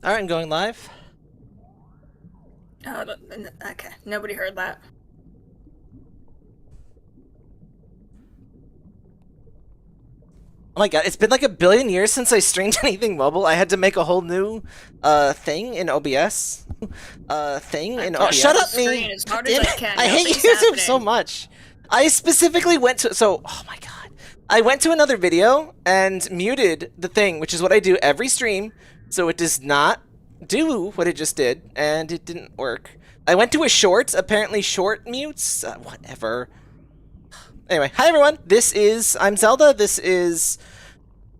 Alright, I'm going live. Oh, okay. Nobody heard that. Oh my god, it's been like a billion years since I streamed anything mobile. I had to make a whole new thing in OBS. Shut up, me! As hard as I can. I hate YouTube so much. I specifically went to oh my god. I went to another video and muted the thing, which is what I do every stream, so it does not do what it just did, and it didn't work. I went to a short, apparently short mutes, whatever. Anyway, hi everyone, this is I'm Zelda, this is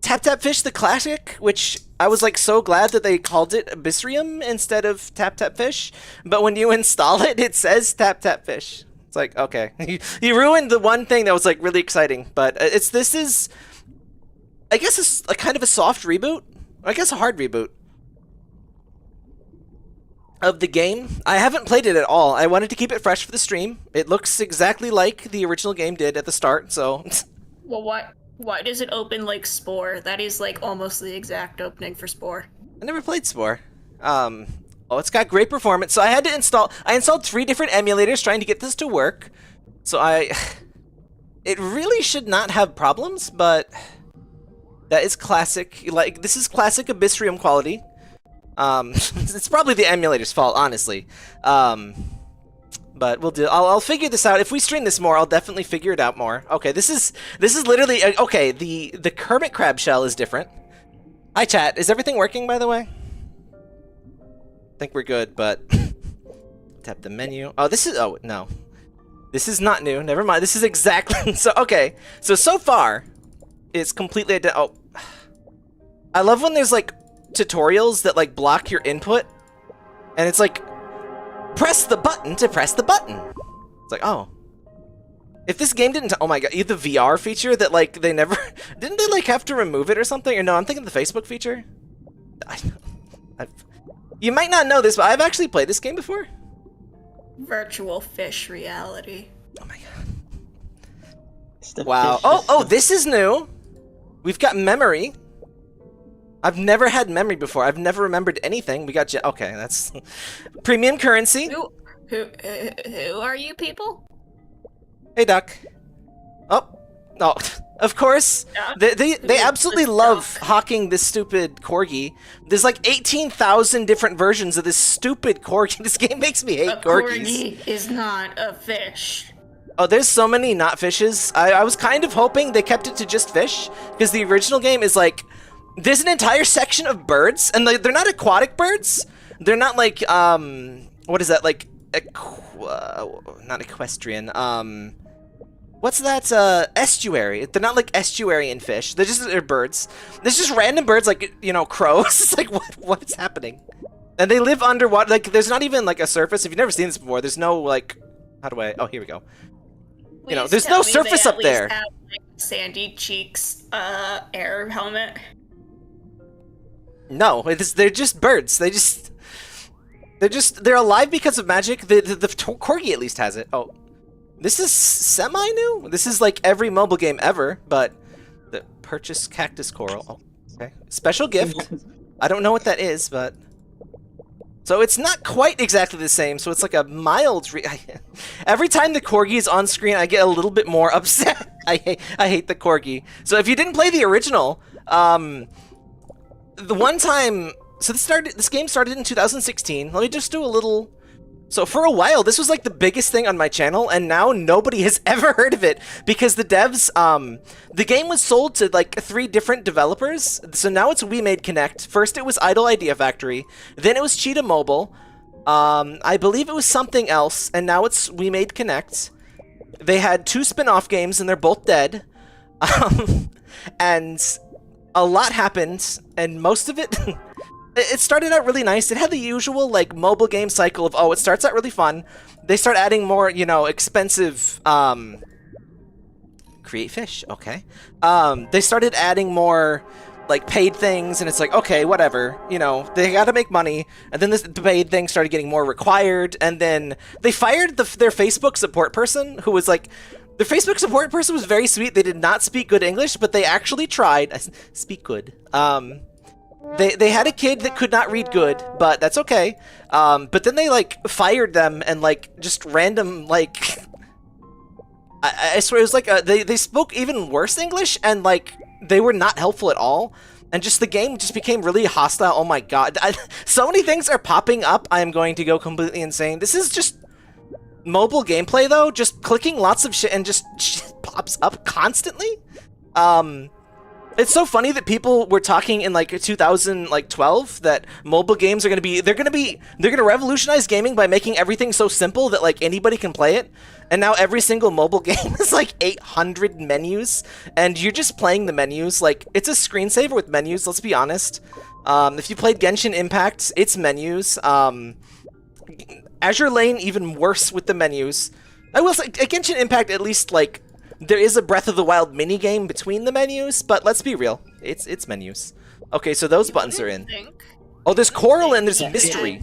Tap Tap Fish the Classic, which I was like so glad that they called it AbyssRium instead of Tap Tap Fish, but when you install it, it says Tap Tap Fish. It's like, okay, you ruined the one thing that was like really exciting, but this is, I guess it's a kind of a soft reboot, I guess a hard reboot of the game. I haven't played it at all. I wanted to keep it fresh for the stream. It looks exactly like the original game did at the start, so... Well, why does it open like Spore? That is like almost the exact opening for Spore. I never played Spore. Oh, it's got great performance. So I had to install... I installed 3 different emulators trying to get this to work. So it really should not have problems, but... That is classic. Like, this is classic AbyssRium quality. It's probably the emulator's fault, honestly. But we'll do. I'll figure this out. If we stream this more, I'll definitely figure it out more. Okay, this is literally okay. The Kermit crab shell is different. Hi, chat. Is everything working, by the way? I think we're good, but tap the menu. Oh, this is. Oh no, this is not new. Never mind. This is exactly so. Okay, so far, it's completely. Oh, I love when there's like tutorials that like block your input, and it's like press the button to press the button. It's like, oh, if this game didn't, oh my god, the VR feature that like they never didn't they like have to remove it or something? Or no, I'm thinking the Facebook feature. You might not know this, but I've actually played this game before. Virtual fish reality. Oh my god. Wow. Oh, this is new. We've got memory. I've never had memory before. I've never remembered anything. We got okay. That's premium currency. Who are you people? Hey, Duck. Oh, no. Of course. They absolutely love hawking this stupid corgi. There's like 18,000 different versions of this stupid corgi. This game makes me hate corgis. A corgi is not a fish. Oh, there's so many not fishes. I was kind of hoping they kept it to just fish, because the original game is like, there's an entire section of birds, and they're not aquatic birds. They're not like, what is that, like, not equestrian, what's that, estuary. They're not like estuarian fish. They're birds. There's just random birds, like, you know, crows. It's like, what is happening? And they live underwater, like, there's not even, like, a surface. If you've never seen this before, there's no, like, how do I, oh, here we go. You know, there's no surface up there. Have, like, Sandy Cheeks, air helmet. No, they're just birds. They're alive because of magic. The corgi at least has it. Oh, this is semi-new. This is like every mobile game ever, but the purchase cactus coral. Oh, okay. Special gift. I don't know what that is, but so it's not quite exactly the same. So it's like a mild. Every time the corgi is on screen, I get a little bit more upset. I hate the corgi. So if you didn't play the original, the one time, so this game started in 2016. Let me just do a little. So for a while, this was like the biggest thing on my channel, and now nobody has ever heard of it because the devs, the game was sold to like 3 different developers. So now it's We Made Connect. First it was Idle Idea Factory, then it was Cheetah Mobile. I believe it was something else, and now it's We Made Connect. They had 2 spin-off games, and they're both dead. And a lot happened, and most of it, it started out really nice. It had the usual, like, mobile game cycle of, oh, it starts out really fun. They start adding more, you know, expensive, create fish, okay. They started adding more, like, paid things, and it's like, okay, whatever. You know, they gotta make money, and then the paid thing started getting more required, and then they fired their Facebook support person, who was, like, the Facebook support person was very sweet. They did not speak good English, but they actually tried. Speak good. They had a kid that could not read good, but that's okay. But then they like fired them and like just random like I swear it was like they spoke even worse English and like they were not helpful at all. And just the game just became really hostile. Oh my god. So many things are popping up. I am going to go completely insane. This is just mobile gameplay though. Just clicking lots of shit and just shit pops up constantly. It's so funny that people were talking in like 2012 that mobile games are they're gonna revolutionize gaming by making everything so simple that like anybody can play it. And now every single mobile game is like 800 menus, and you're just playing the menus. Like it's a screensaver with menus. Let's be honest. If you played Genshin Impact, it's menus. Azure Lane even worse with the menus. I will say at Genshin Impact at least like. There is a Breath of the Wild minigame between the menus, but let's be real. It's menus. Okay, so those buttons are in. Oh, there's Coral and there's Mystery.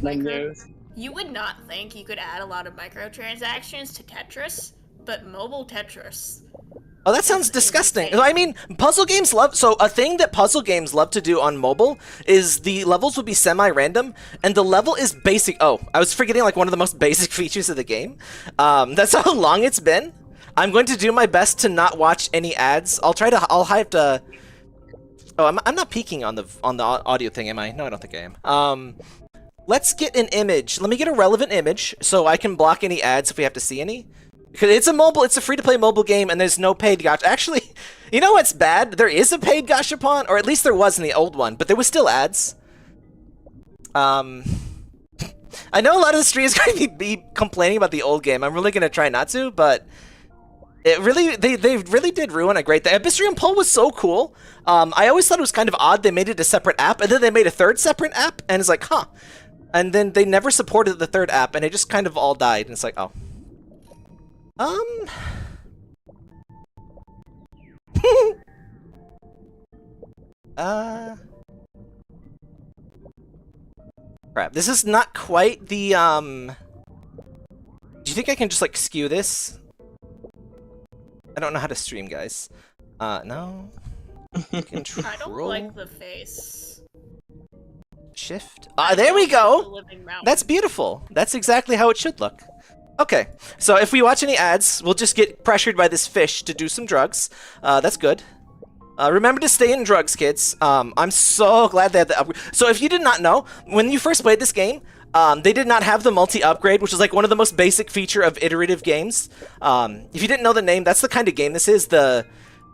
You would not think you could add a lot of microtransactions to Tetris, but mobile Tetris. Oh, that sounds disgusting. I mean, puzzle games love... So, a thing that puzzle games love to do on mobile is the levels would be semi-random, and the level is basic... Oh, I was forgetting, like, one of the most basic features of the game. That's how long it's been. I'm going to do my best to not watch any ads. I'll have to... Oh, I'm not peeking on the audio thing, am I? No, I don't think I am. Let's get an image. Let me get a relevant image so I can block any ads if we have to see any. Because it's a free-to-play mobile game and there's no paid gacha. Actually, you know what's bad? There is a paid gashapon, or at least there was in the old one, but there was still ads. I know a lot of the streamers are going to be complaining about the old game. I'm really going to try not to, but... It really, they really did ruin a great thing. AbyssRium Poll was so cool. I always thought it was kind of odd they made it a separate app, and then they made a third separate app, and it's like, huh. And then they never supported the third app, and it just kind of all died, and it's like, oh. Crap, this is not quite the, Do you think I can just, like, skew this? I don't know how to stream, guys. No. Control. I don't like the face. Shift. There we go! That's beautiful. That's exactly how it should look. Okay, so if we watch any ads, we'll just get pressured by this fish to do some drugs. That's good. Remember to stay in drugs, kids. I'm so glad they had the upgrade. So if you did not know, when you first played this game, they did not have the multi-upgrade, which is like one of the most basic feature of iterative games. If you didn't know the name, that's the kind of game this is.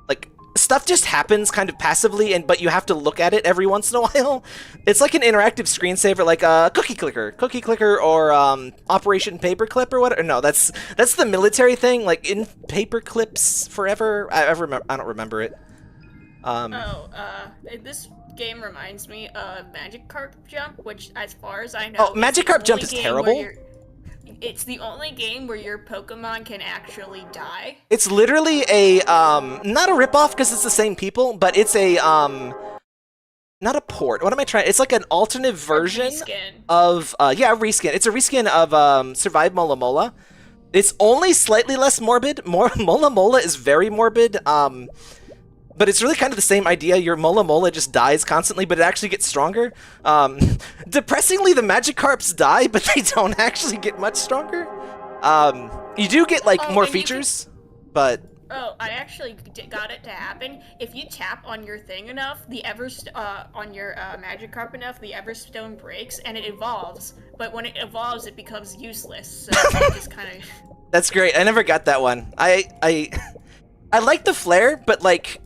Like, stuff just happens kind of passively, but you have to look at it every once in a while. It's like an interactive screensaver, like a Cookie Clicker, or Operation Paperclip or whatever. No, that's the military thing, like in Paperclips Forever. I don't remember it. This game reminds me of Magikarp Jump, which, as far as I know, oh, Magikarp Jump is terrible. It's the only game where your Pokemon can actually die. It's literally a not a ripoff because it's the same people, but it's a not a port. What am I trying? It's like an alternate version of yeah, a reskin. It's a reskin of Survive Mola Mola. It's only slightly less morbid. Mola Mola is very morbid. But it's really kind of the same idea. Your Mola Mola just dies constantly, but it actually gets stronger. Depressingly, the Magikarps die, but they don't actually get much stronger. You do get, like, more features, but... Oh, I actually got it to happen. If you tap on your thing enough, on your Magikarp enough, the Everstone breaks, and it evolves. But when it evolves, it becomes useless, so it just kind of... That's great. I never got that one. I like the flare, but, like...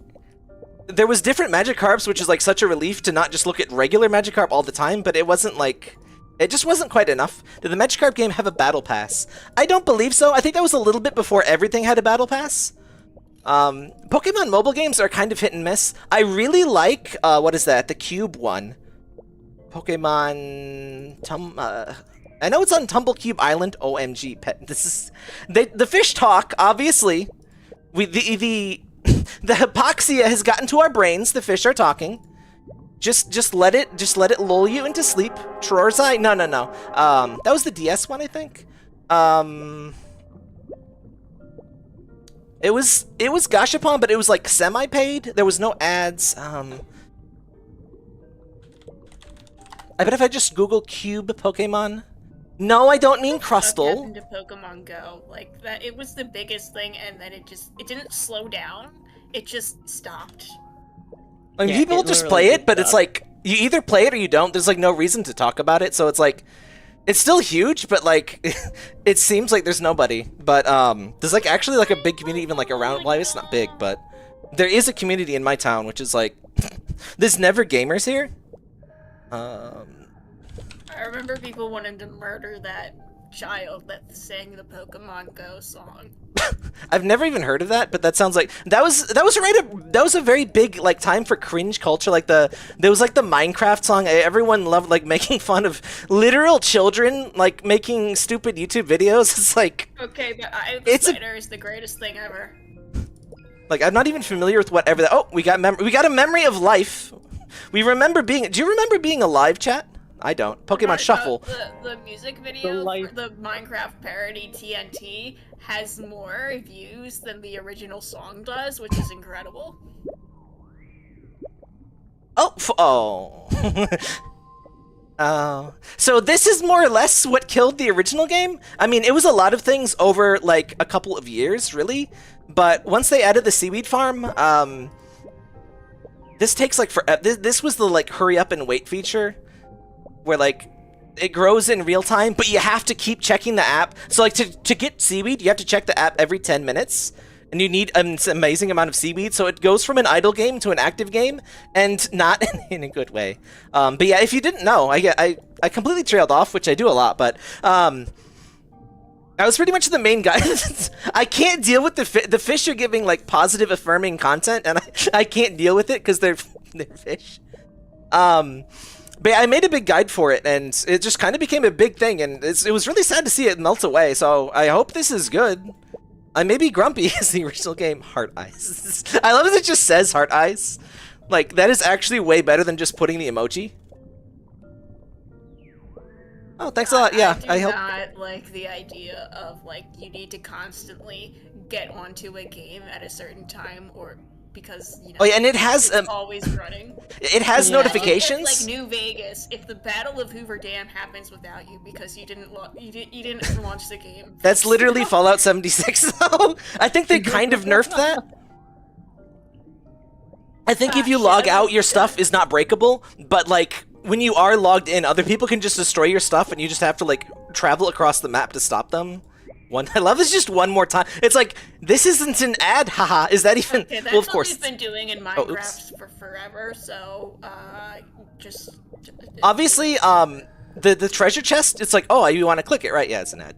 There was different Magikarps, which is like such a relief to not just look at regular Magikarp all the time, but it wasn't like... It just wasn't quite enough. Did the Magikarp game have a battle pass? I don't believe so. I think that was a little bit before everything had a battle pass. Pokemon mobile games are kind of hit and miss. I really like, what is that? The Cube one. Pokemon... I know it's on Tumblecube Island. OMG, pet. This is... The fish talk, obviously. The hypoxia has gotten to our brains. The fish are talking. Just let it lull you into sleep. Trorzai? No. That was the DS one, I think. It was Gashapon, but it was like semi-paid. There was no ads. I bet if I just Google cube Pokemon. No, I don't mean What Crustle. happened to Pokemon Go? Like that, it was the biggest thing, and then it didn't slow down. It just stopped. I mean, Yeah, people it just literally play it, did but it's stop. like you either play it or you don't. There's like no reason to talk about it, so it's like it's still huge, but like it seems like there's nobody. But there's like actually like a big community even like around. Well, it's not big, but there is a community in my town, which is like there's never gamers here. I remember people wanting to murder that child that sang the Pokemon Go song. I've never even heard of that, but that sounds like that was a very big like time for cringe culture. Like there was like the Minecraft song. Everyone loved like making fun of literal children like making stupid YouTube videos. It's like Okay, but It's a- Spider is the greatest thing ever. like I'm not even familiar with whatever that. Oh, we got a memory of life. We remember being. Do you remember being alive, chat? I don't. Pokemon Right, Shuffle. The music video life- for the Minecraft parody TNT has more views than the original song does, which is incredible. Oh. So this is more or less what killed the original game? I mean, it was a lot of things over, like, a couple of years, really. But once they added the seaweed farm, this takes, like, forever. This was the, like, hurry up and wait feature, where, like, it grows in real time, but you have to keep checking the app. So, like, to get seaweed, you have to check the app every 10 minutes. And you need an amazing amount of seaweed, so it goes from an idle game to an active game, and not in a good way. But yeah, if you didn't know, I completely trailed off, which I do a lot, but I was pretty much the main guy. I can't deal with the fish are giving like positive, affirming content, and I can't deal with it because they're fish. But yeah, I made a big guide for it, and it just kind of became a big thing, and it was really sad to see it melt away. So I hope this is good. I may be grumpy as the original game, Heart Eyes. I love that it just says Heart Eyes. Like, that is actually way better than just putting the emoji. Oh, thanks a lot. Yeah, I hope. I not like the idea of, like, you need to constantly get onto a game at a certain time, or because, you know, Oh yeah, and it has it's always running. it has Yeah. notifications. It's like New Vegas. If the Battle of Hoover Dam happens without you because you didn't launch the game. That's literally Fallout 76, though. I think they kind of nerfed that. I think if you log out, your stuff is not breakable, but like when you are logged in, other people can just destroy your stuff, and you just have to like travel across the map to stop them. I love this just one more time. It's like, this isn't an ad, haha. Is that even? Okay, that's well, of what course. we've been doing in oops. Minecraft for forever. So, just Obviously, the treasure chest, it's like, oh, you want to click it, right? Yeah, it's an ad.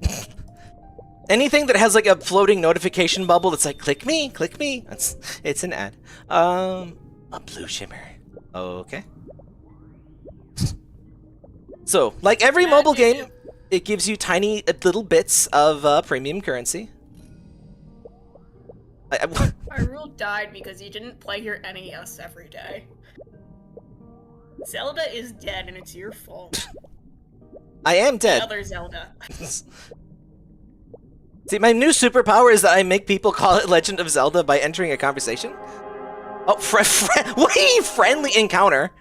Anything that has like a floating notification bubble that's like, click me, it's an ad. A blue shimmer. Okay. So, like every mobile game, it gives you tiny little bits of premium currency. My rule died because you didn't play your NES every day. Zelda is dead, and it's your fault. I am dead. Other Zelda. See, my new superpower is that I make people call it Legend of Zelda by entering a conversation. Oh, wait, friendly encounter.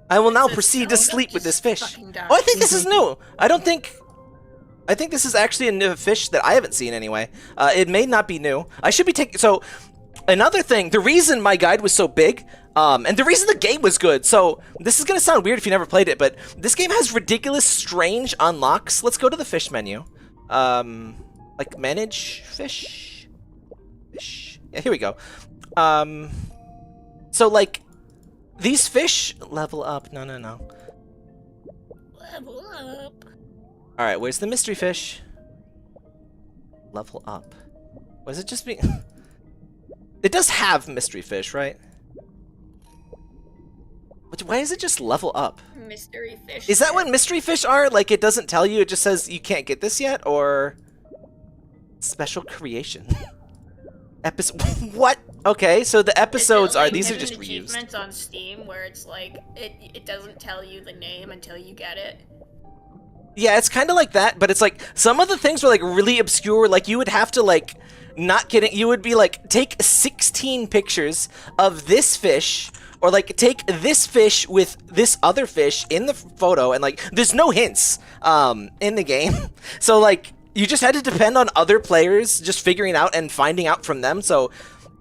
I will now Is it proceed to Zelda? sleep with this Just fish. fucking die. Oh, I think this is new. I think this is actually a new fish that I haven't seen anyway. It may not be new. I should be taking... So, another thing, the reason my guide was so big, and the reason the game was good, so this is going to sound weird if you never played it, but this game has ridiculous, strange unlocks. Let's go to the fish menu. Like, manage fish? Fish. Yeah, here we go. So, like, these fish level up. No. Level up. Alright, where's the mystery fish? Level up. Was it just me? It does have mystery fish, right? Why is it just level up? Mystery fish. Is that what mystery fish are? Like, it doesn't tell you, it just says you can't get this yet? Or... Special creation? What? Okay, so the episodes are... These are just reused. Achievements on Steam where it's like, it doesn't tell you the name until you get it. Yeah, it's kind of like that, but it's like, some of the things were like really obscure, like you would have to like, not kidding, you would be like, take 16 pictures of this fish or like take this fish with this other fish in the photo, and like there's no hints in the game. So like you just had to depend on other players just figuring out and finding out from them. So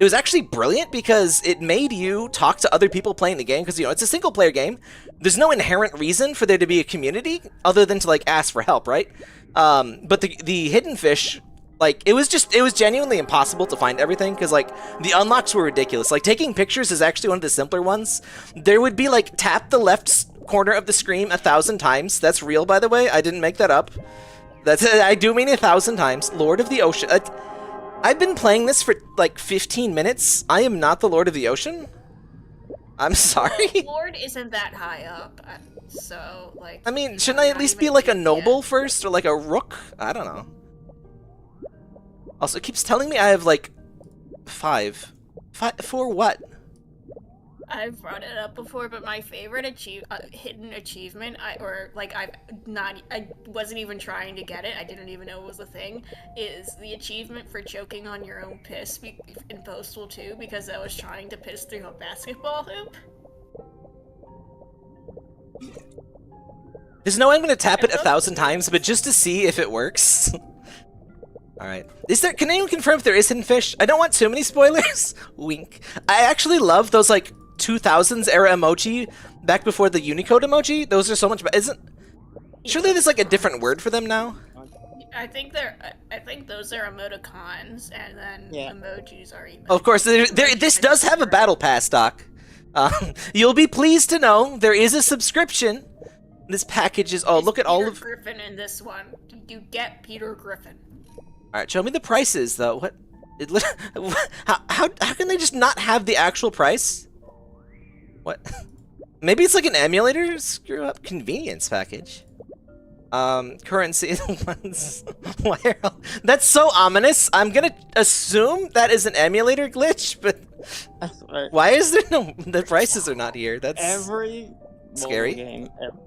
it was actually brilliant because it made you talk to other people playing the game, because, you know, it's a single player game. There's no inherent reason for there to be a community other than to like ask for help, right? But the hidden fish, like, it was genuinely impossible to find everything, because like the unlocks were ridiculous. Like taking pictures is actually one of the simpler ones. There would be like tap the left corner of the screen 1,000 times. That's real, by the way. I didn't make that up. I do mean 1,000 times. Lord of the Ocean. I've been playing this for like 15 minutes. I am not the Lord of the Ocean. I'm sorry. Lord isn't that high up, so like. I mean, shouldn't I at least be like a noble first, or like a rook? I don't know. Also, it keeps telling me I have like 5 for what? I've brought it up before, but my favorite hidden achievement, I wasn't even trying to get it, I didn't even know it was a thing, is the achievement for choking on your own piss in Postal 2, because I was trying to piss through a basketball hoop. There's no way I'm gonna tap it 1,000 times, but just to see if it works. Alright. Can anyone confirm if there is hidden fish? I don't want too many spoilers. Wink. I actually love those like 2000s era emoji back before the Unicode emoji. Those are so much better. Surely there's like a different word for them now? I think those are emoticons, and then emojis are emojis. Of course, this does have a battle pass, Doc. You'll be pleased to know there is a subscription. This package is, look at all of... Peter Griffin in this one. You get Peter Griffin. Alright, show me the prices, though. What? How can they just not have the actual price? What? Maybe it's like an emulator screw up convenience package. Currency ones. That's so ominous. I'm gonna assume that is an emulator glitch, but why is there no? The prices are not here. That's every scary game ever.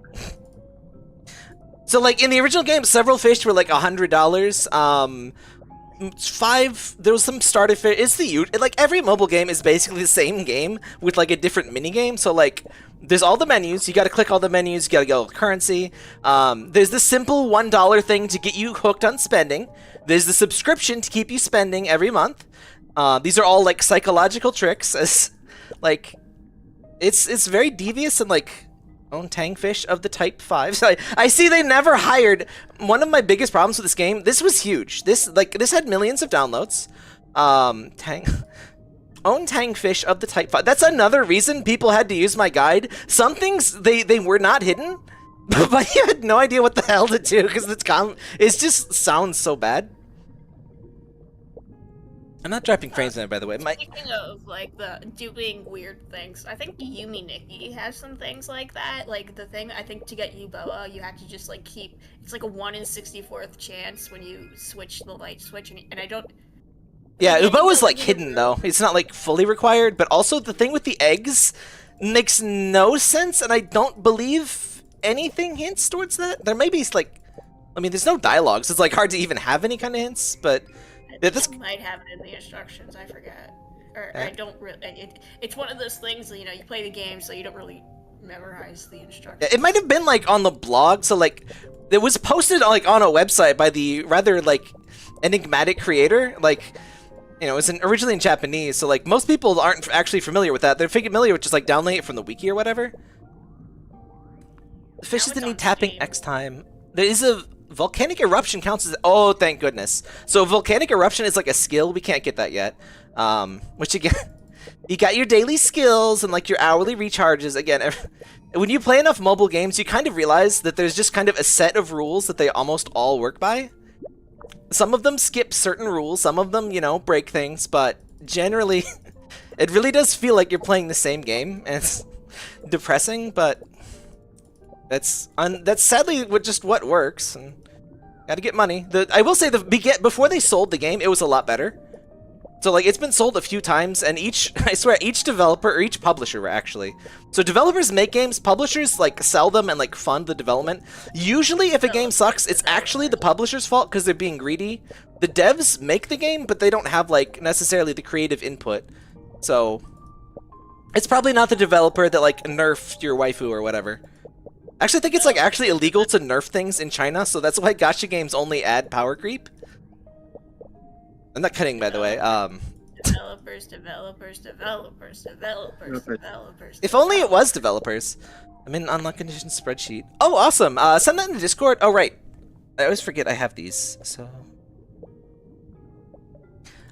So like in the original game, several fish were like $100. There was some starter fish. It's like every mobile game is basically the same game with like a different mini game. So like there's all the menus. You got to click all the menus. You got to go currency. There's the simple $1 thing to get you hooked on spending. There's the subscription to keep you spending every month. These are all like psychological tricks. As like it's very devious and like. Own tangfish of the type 5. So I see they never hired. One of my biggest problems with this game, this was huge. This had millions of downloads. Own tangfish of the type 5. That's another reason people had to use my guide. Some things they were not hidden, but you had no idea what the hell to do because it just sounds so bad. I'm not dropping frames there, by the way. Speaking of like doing weird things, I think Yumi Nikki has some things like that. Like the thing, I think to get Uboa, you have to just like it's like a 1 in 64th chance when you switch the light switch, and I don't. Yeah, Uboa's like hidden though. It's not like fully required, but also the thing with the eggs makes no sense, and I don't believe anything hints towards that. There may be like, I mean, there's no dialogues. It's like hard to even have any kind of hints, but. This might have it in the instructions, I forget. Or I don't really... It's one of those things, you know, you play the game, so you don't really memorize the instructions. It might have been, like, on the blog, so, like, it was posted, like, on a website by the rather, like, enigmatic creator. Like, you know, it was originally in Japanese, so, like, most people aren't actually familiar with that. They're familiar with just, like, downloading it from the wiki or whatever. The fishes that need tapping X time. There is a... Volcanic eruption counts as... Oh, thank goodness. So volcanic eruption is like a skill. We can't get that yet. Which again... You got your daily skills and like your hourly recharges. Again, when you play enough mobile games, you kind of realize that there's just kind of a set of rules that they almost all work by. Some of them skip certain rules. Some of them, you know, break things. But generally, it really does feel like you're playing the same game. And it's depressing, but... That's sadly what works, and gotta get money. I will say before they sold the game, it was a lot better. So like it's been sold a few times, and I swear each developer or each publisher actually. So developers make games, publishers like sell them and like fund the development. Usually, if a game sucks, it's actually the publisher's fault because they're being greedy. The devs make the game, but they don't have like necessarily the creative input. So It's probably not the developer that like nerfed your waifu or whatever. Actually, I think it's like actually illegal to nerf things in China, so that's why gacha games only add power creep. I'm not kidding, by the way. Developers. If only it was developers. I'm in unlock condition spreadsheet. Oh, awesome. Send that in the Discord. Oh, right. I always forget I have these, so...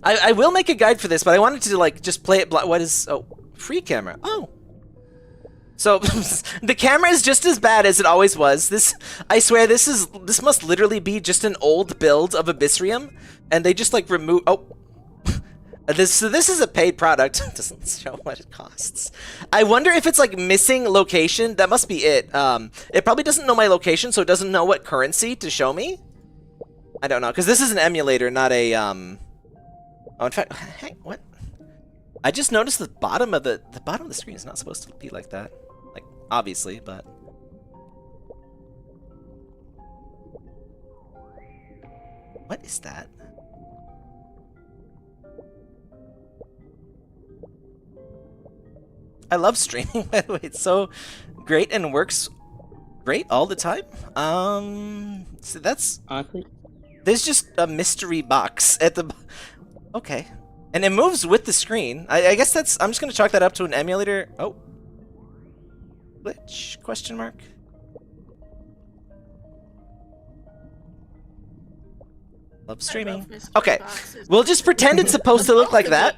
I will make a guide for this, but I wanted to, like, just play it... What is... Oh, free camera. Oh. So, the camera is just as bad as it always was. This... I swear, this must literally be just an old build of AbyssRium, and they just, like, remove... Oh. So this is a paid product. It doesn't show what it costs. I wonder if it's like missing location. That must be it. It probably doesn't know my location, so it doesn't know what currency to show me. I don't know, because this is an emulator, not a Oh, in fact, hey, what? I just noticed the bottom of the bottom of the screen is not supposed to be like that. Like, obviously, but. What is that? I love streaming, by the way. It's so great and works great all the time. So that's... Honestly? There's just a mystery box at the... Okay. And it moves with the screen. I guess that's... I'm just going to chalk that up to an emulator. Oh. Glitch? Question mark? Love streaming. Okay. We'll just pretend it's supposed to look like that.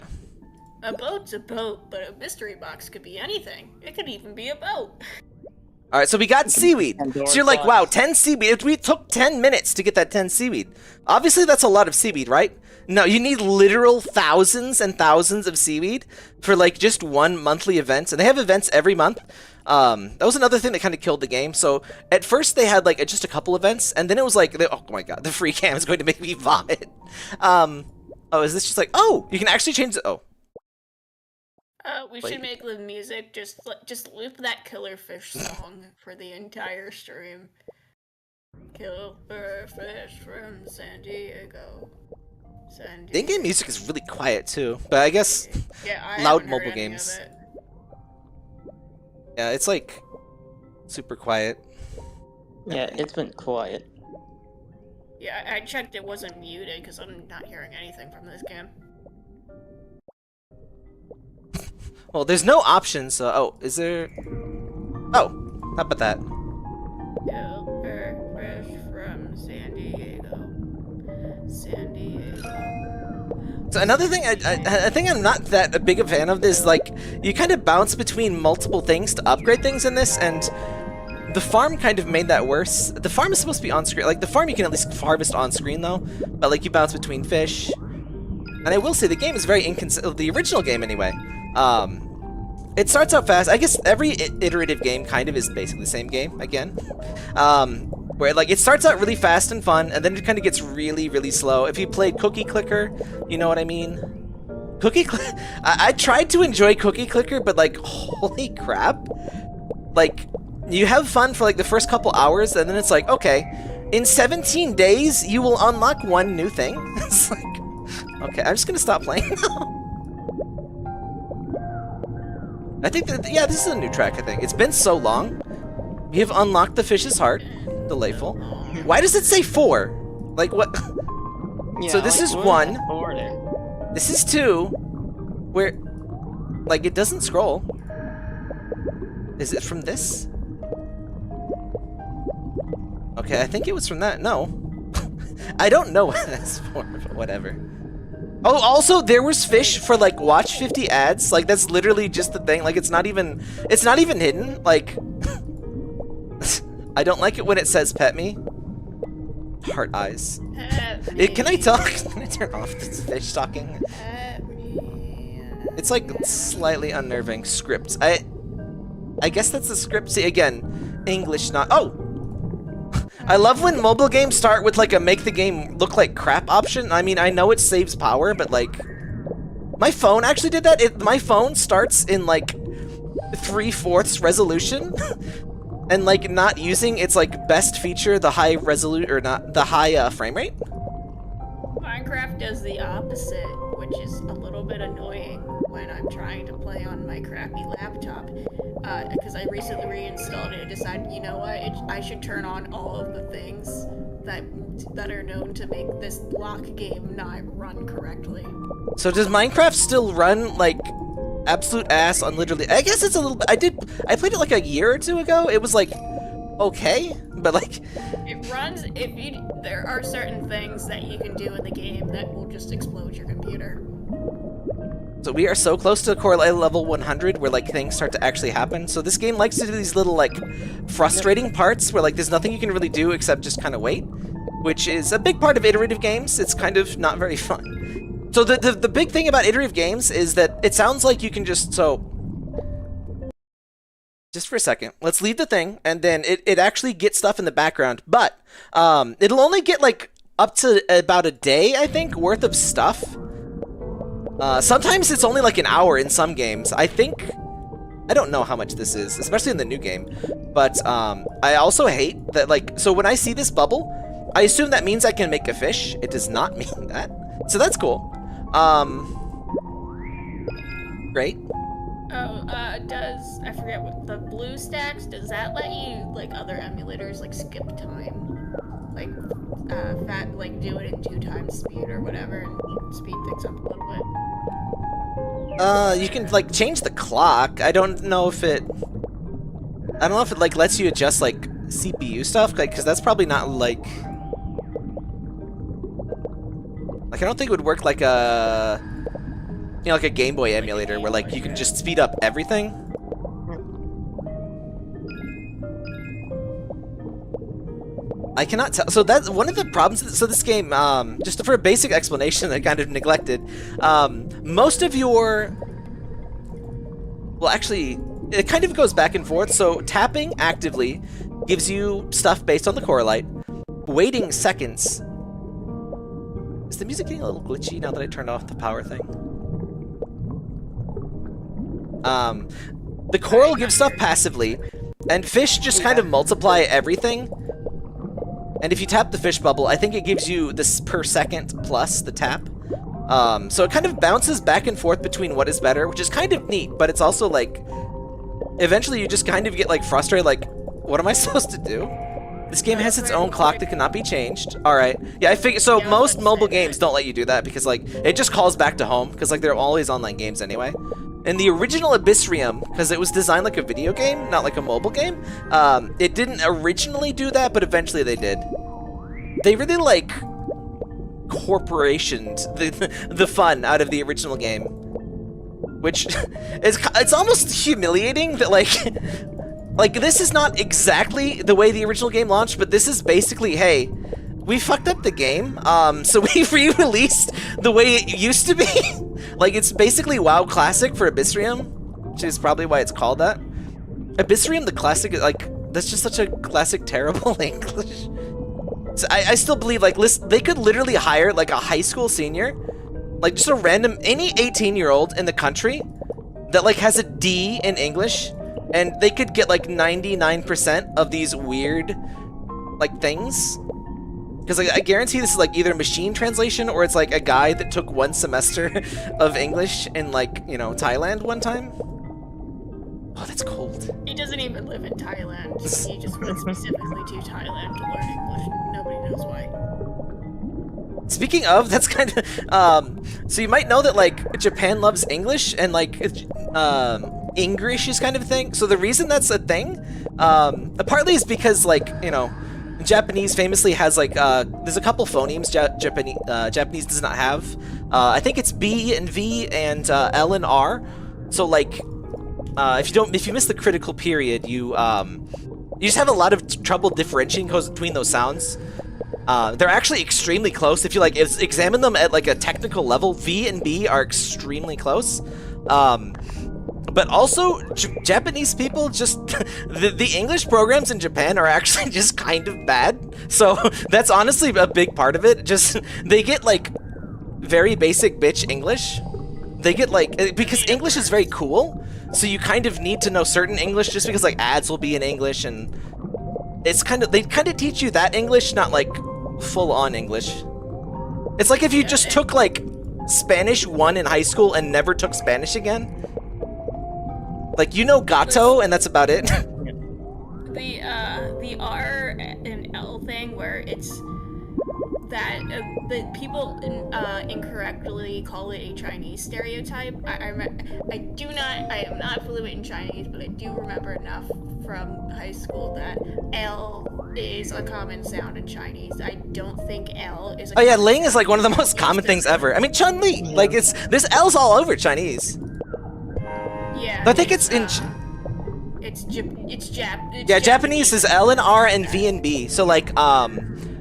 A boat's a boat, but a mystery box could be anything. It could even be a boat. Alright, so we got seaweed. So you're like, wow, 10 seaweed. We took 10 minutes to get that 10 seaweed. Obviously, that's a lot of seaweed, right? No, you need literal thousands and thousands of seaweed for, like, just one monthly event. And they have events every month. That was another thing that kind of killed the game. So, at first, they had, like, just a couple events. And then it was like, oh my god, the free cam is going to make me vomit. Oh, is this just like, oh, you can actually change the... Oh. We should make the music just loop that killer fish song for the entire stream. Killer fish from San Diego. The in-game music is really quiet too, but I guess yeah, loud mobile games. Yeah, it's like super quiet. Yeah, it's been quiet. Yeah, I checked it wasn't muted because I'm not hearing anything from this game. Well, there's no option, so... Oh, is there... Oh, how about that? Killer fish from San Diego. San Diego. So another thing, I think I'm not that big a fan of this, like, you kind of bounce between multiple things to upgrade things in this, and the farm kind of made that worse. The farm is supposed to be on screen. Like, the farm you can at least harvest on screen, though, but, like, you bounce between fish. And I will say, the game is very inconsistent. The original game, anyway. It starts out fast. I guess every iterative game kind of is basically the same game, again. Where, like, it starts out really fast and fun, and then it kind of gets really, really slow. If you played Cookie Clicker, you know what I mean? I tried to enjoy Cookie Clicker, but, like, holy crap. Like, you have fun for, like, the first couple hours, and then it's like, okay, in 17 days, you will unlock one new thing. It's like, okay, I'm just gonna stop playing now. I think that, yeah, this is a new track, I think. It's been so long. We have unlocked the fish's heart. Delightful. Why does it say 4? Like, what? Yeah, so this like, is 1. Order. This is 2. Where, like, it doesn't scroll. Is it from this? Okay, I think it was from that. No. I don't know what that's for, but whatever. Oh, also, there was fish for, like, watch 50 ads. Like, that's literally just the thing. Like, it's not even hidden. Like, I don't like it when it says pet me. Heart eyes. Can I tell? Can I turn off this fish talking? It's, like, slightly unnerving. Scripts. I guess that's the script. See, again, English not... Oh! I love when mobile games start with, like, a make the game look like crap option. I mean, I know it saves power, but, like... My phone actually did that. My phone starts in, like, 3/4 resolution. And, like, not using its, like, best feature, the high resolution... Or not, the high frame rate. My Minecraft does the opposite, which is a little bit annoying when I'm trying to play on my crappy laptop. Because I recently reinstalled it and decided, you know what, I should turn on all of the things that are known to make this block game not run correctly. So does Minecraft still run like absolute ass on literally? I guess it's a little bit. I played it like a year or two ago. It was like okay, but like it runs. There are certain things that you can do in the game that will just explode your computer. So we are so close to core level 100 where like things start to actually happen. So this game likes to do these little like frustrating parts where like there's nothing you can really do except just kind of wait, which is a big part of iterative games. It's kind of not very fun. So the big thing about iterative games is that it sounds like you can just for a second, let's leave the thing, and then it actually gets stuff in the background, but it'll only get like up to about a day, I think, worth of stuff. Sometimes it's only like an hour in some games. I don't know how much this is, especially in the new game, but I also hate that, like, so when I see this bubble, I assume that means I can make a fish. It does not mean that, so that's cool. Great. Oh, I forget what the BlueStacks, does that let you, like other emulators, like skip time? Like, do it in 2 times speed or whatever and speed things up a little bit? You can, like, change the clock. I don't know if it, like, lets you adjust, like, CPU stuff, like, because that's probably not, like, I don't think it would work like a, you know, like a Game Boy emulator where, like, you can just speed up everything. I cannot tell. So that's one of the problems. So this game, just for a basic explanation I kind of neglected, most of your, well, actually, it kind of goes back and forth. So tapping actively gives you stuff based on the core light. Waiting seconds. Is the music getting a little glitchy now that I turned off the power thing? The coral gives stuff passively, and fish just kind of multiply everything. And if you tap the fish bubble, I think it gives you this per second plus the tap. So it kind of bounces back and forth between what is better, which is kind of neat, but it's also like, eventually you just kind of get like frustrated, like, what am I supposed to do? This game has its own clock that cannot be changed. Alright. Yeah, I figure, so most mobile games don't let you do that because like, it just calls back to home, because like they're always online games anyway. In the original AbyssRium, because it was designed like a video game, not like a mobile game, it didn't originally do that, but eventually they did. They really like corporationed the fun out of the original game, which it's almost humiliating that like this is not exactly the way the original game launched, but this is basically, hey, we fucked up the game, so we re-released the way it used to be. Like, it's basically WoW Classic for AbyssRium, which is probably why it's called that. AbyssRium the Classic, like, that's just such a classic terrible English. So I still believe, like, they could literally hire, like, a high school senior, like, just a random, any 18-year-old in the country that, like, has a D in English, and they could get, like, 99% of these weird, like, things. Because like, I guarantee this is like either machine translation or it's like a guy that took 1 semester of English in like, you know, Thailand one time. Oh, that's cold. He doesn't even live in Thailand. He just went specifically to Thailand to learn English. Nobody knows why. Speaking of, that's kind of, so you might know that like Japan loves English and like English is kind of a thing. So the reason that's a thing, partly is because like, you know, Japanese famously has like there's a couple phonemes Japanese does not have. I think it's B and V and L and R. So like if you miss the critical period, you just have a lot of trouble differentiating between those sounds. They're actually extremely close. If you like examine them at like a technical level, V and B are extremely close. But also, Japanese people just, the English programs in Japan are actually just kind of bad. So that's honestly a big part of it. Just, they get like very basic bitch English. They get like, because English is very cool. So you kind of need to know certain English just because like ads will be in English and it's kind of, they kind of teach you that English, not like full on English. It's like if you just took like Spanish 1 in high school and never took Spanish again. Like, you know gato, and that's about it. The R and L thing where it's that the people incorrectly call it a Chinese stereotype. I am not fluent in Chinese, but I do remember enough from high school that L is a common sound in Chinese. I don't think L is a Oh yeah, Ling is like one of the most common things ever. I mean, Chun-Li, like there's L's all over Chinese. Yeah. I think it's in... Japanese is L and R and V and B. So like,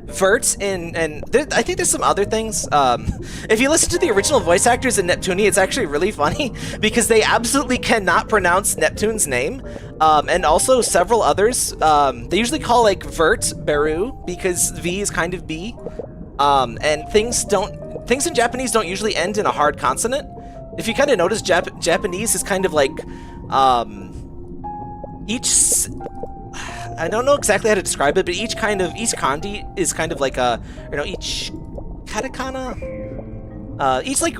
Verts I think there's some other things. If you listen to the original voice actors in Neptune, it's actually really funny because they absolutely cannot pronounce Neptune's name. And also several others. They usually call like Vert Beru because V is kind of B. And things in Japanese don't usually end in a hard consonant. If you kind of notice, Japanese is kind of like, I don't know exactly how to describe it, but each kanji is kind of like each katakana, each like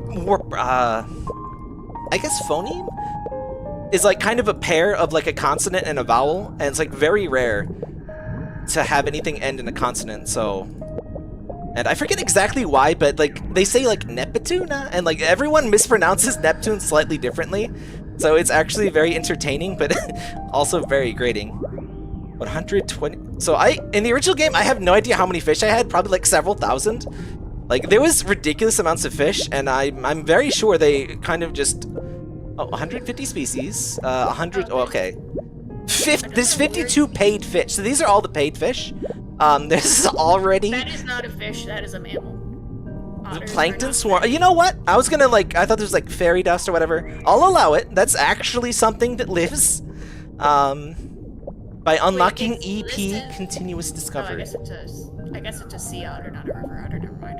more, I guess phoneme is like kind of a pair of like a consonant and a vowel, and it's like very rare to have anything end in a consonant. So, and I forget exactly why, but like they say like Neptuna, and like everyone mispronounces Neptune slightly differently. So it's actually very entertaining, but also very grating. 120. So in the original game, I have no idea how many fish I had. Probably like several thousand. Like there was ridiculous amounts of fish, and I'm very sure they kind of just 150 species. 100. Oh, okay. There's 52 paid fish. So these are all the paid fish. This is already. That is not a fish. That is a mammal. The plankton swarm. You know what? I was gonna like. I thought there was like fairy dust or whatever. I'll allow it. That's actually something that lives. By unlocking EP continuous discovery. Oh, I guess it's a sea otter, not a river otter. Never mind.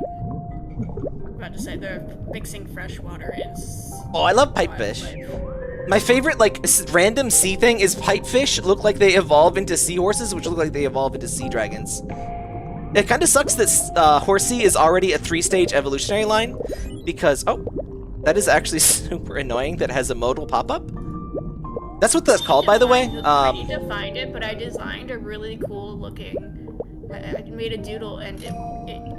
I'm about to say they're mixing fresh water in. Oh, I love pipefish. My favorite like random sea thing is pipefish. Look like they evolve into seahorses, which look like they evolve into sea dragons. It kind of sucks that Horsey is already a 3-stage evolutionary line, because, that is actually super annoying that it has a modal pop-up. That's what that's called, by the way. I need to find it, but I designed a really cool looking, I made a doodle, and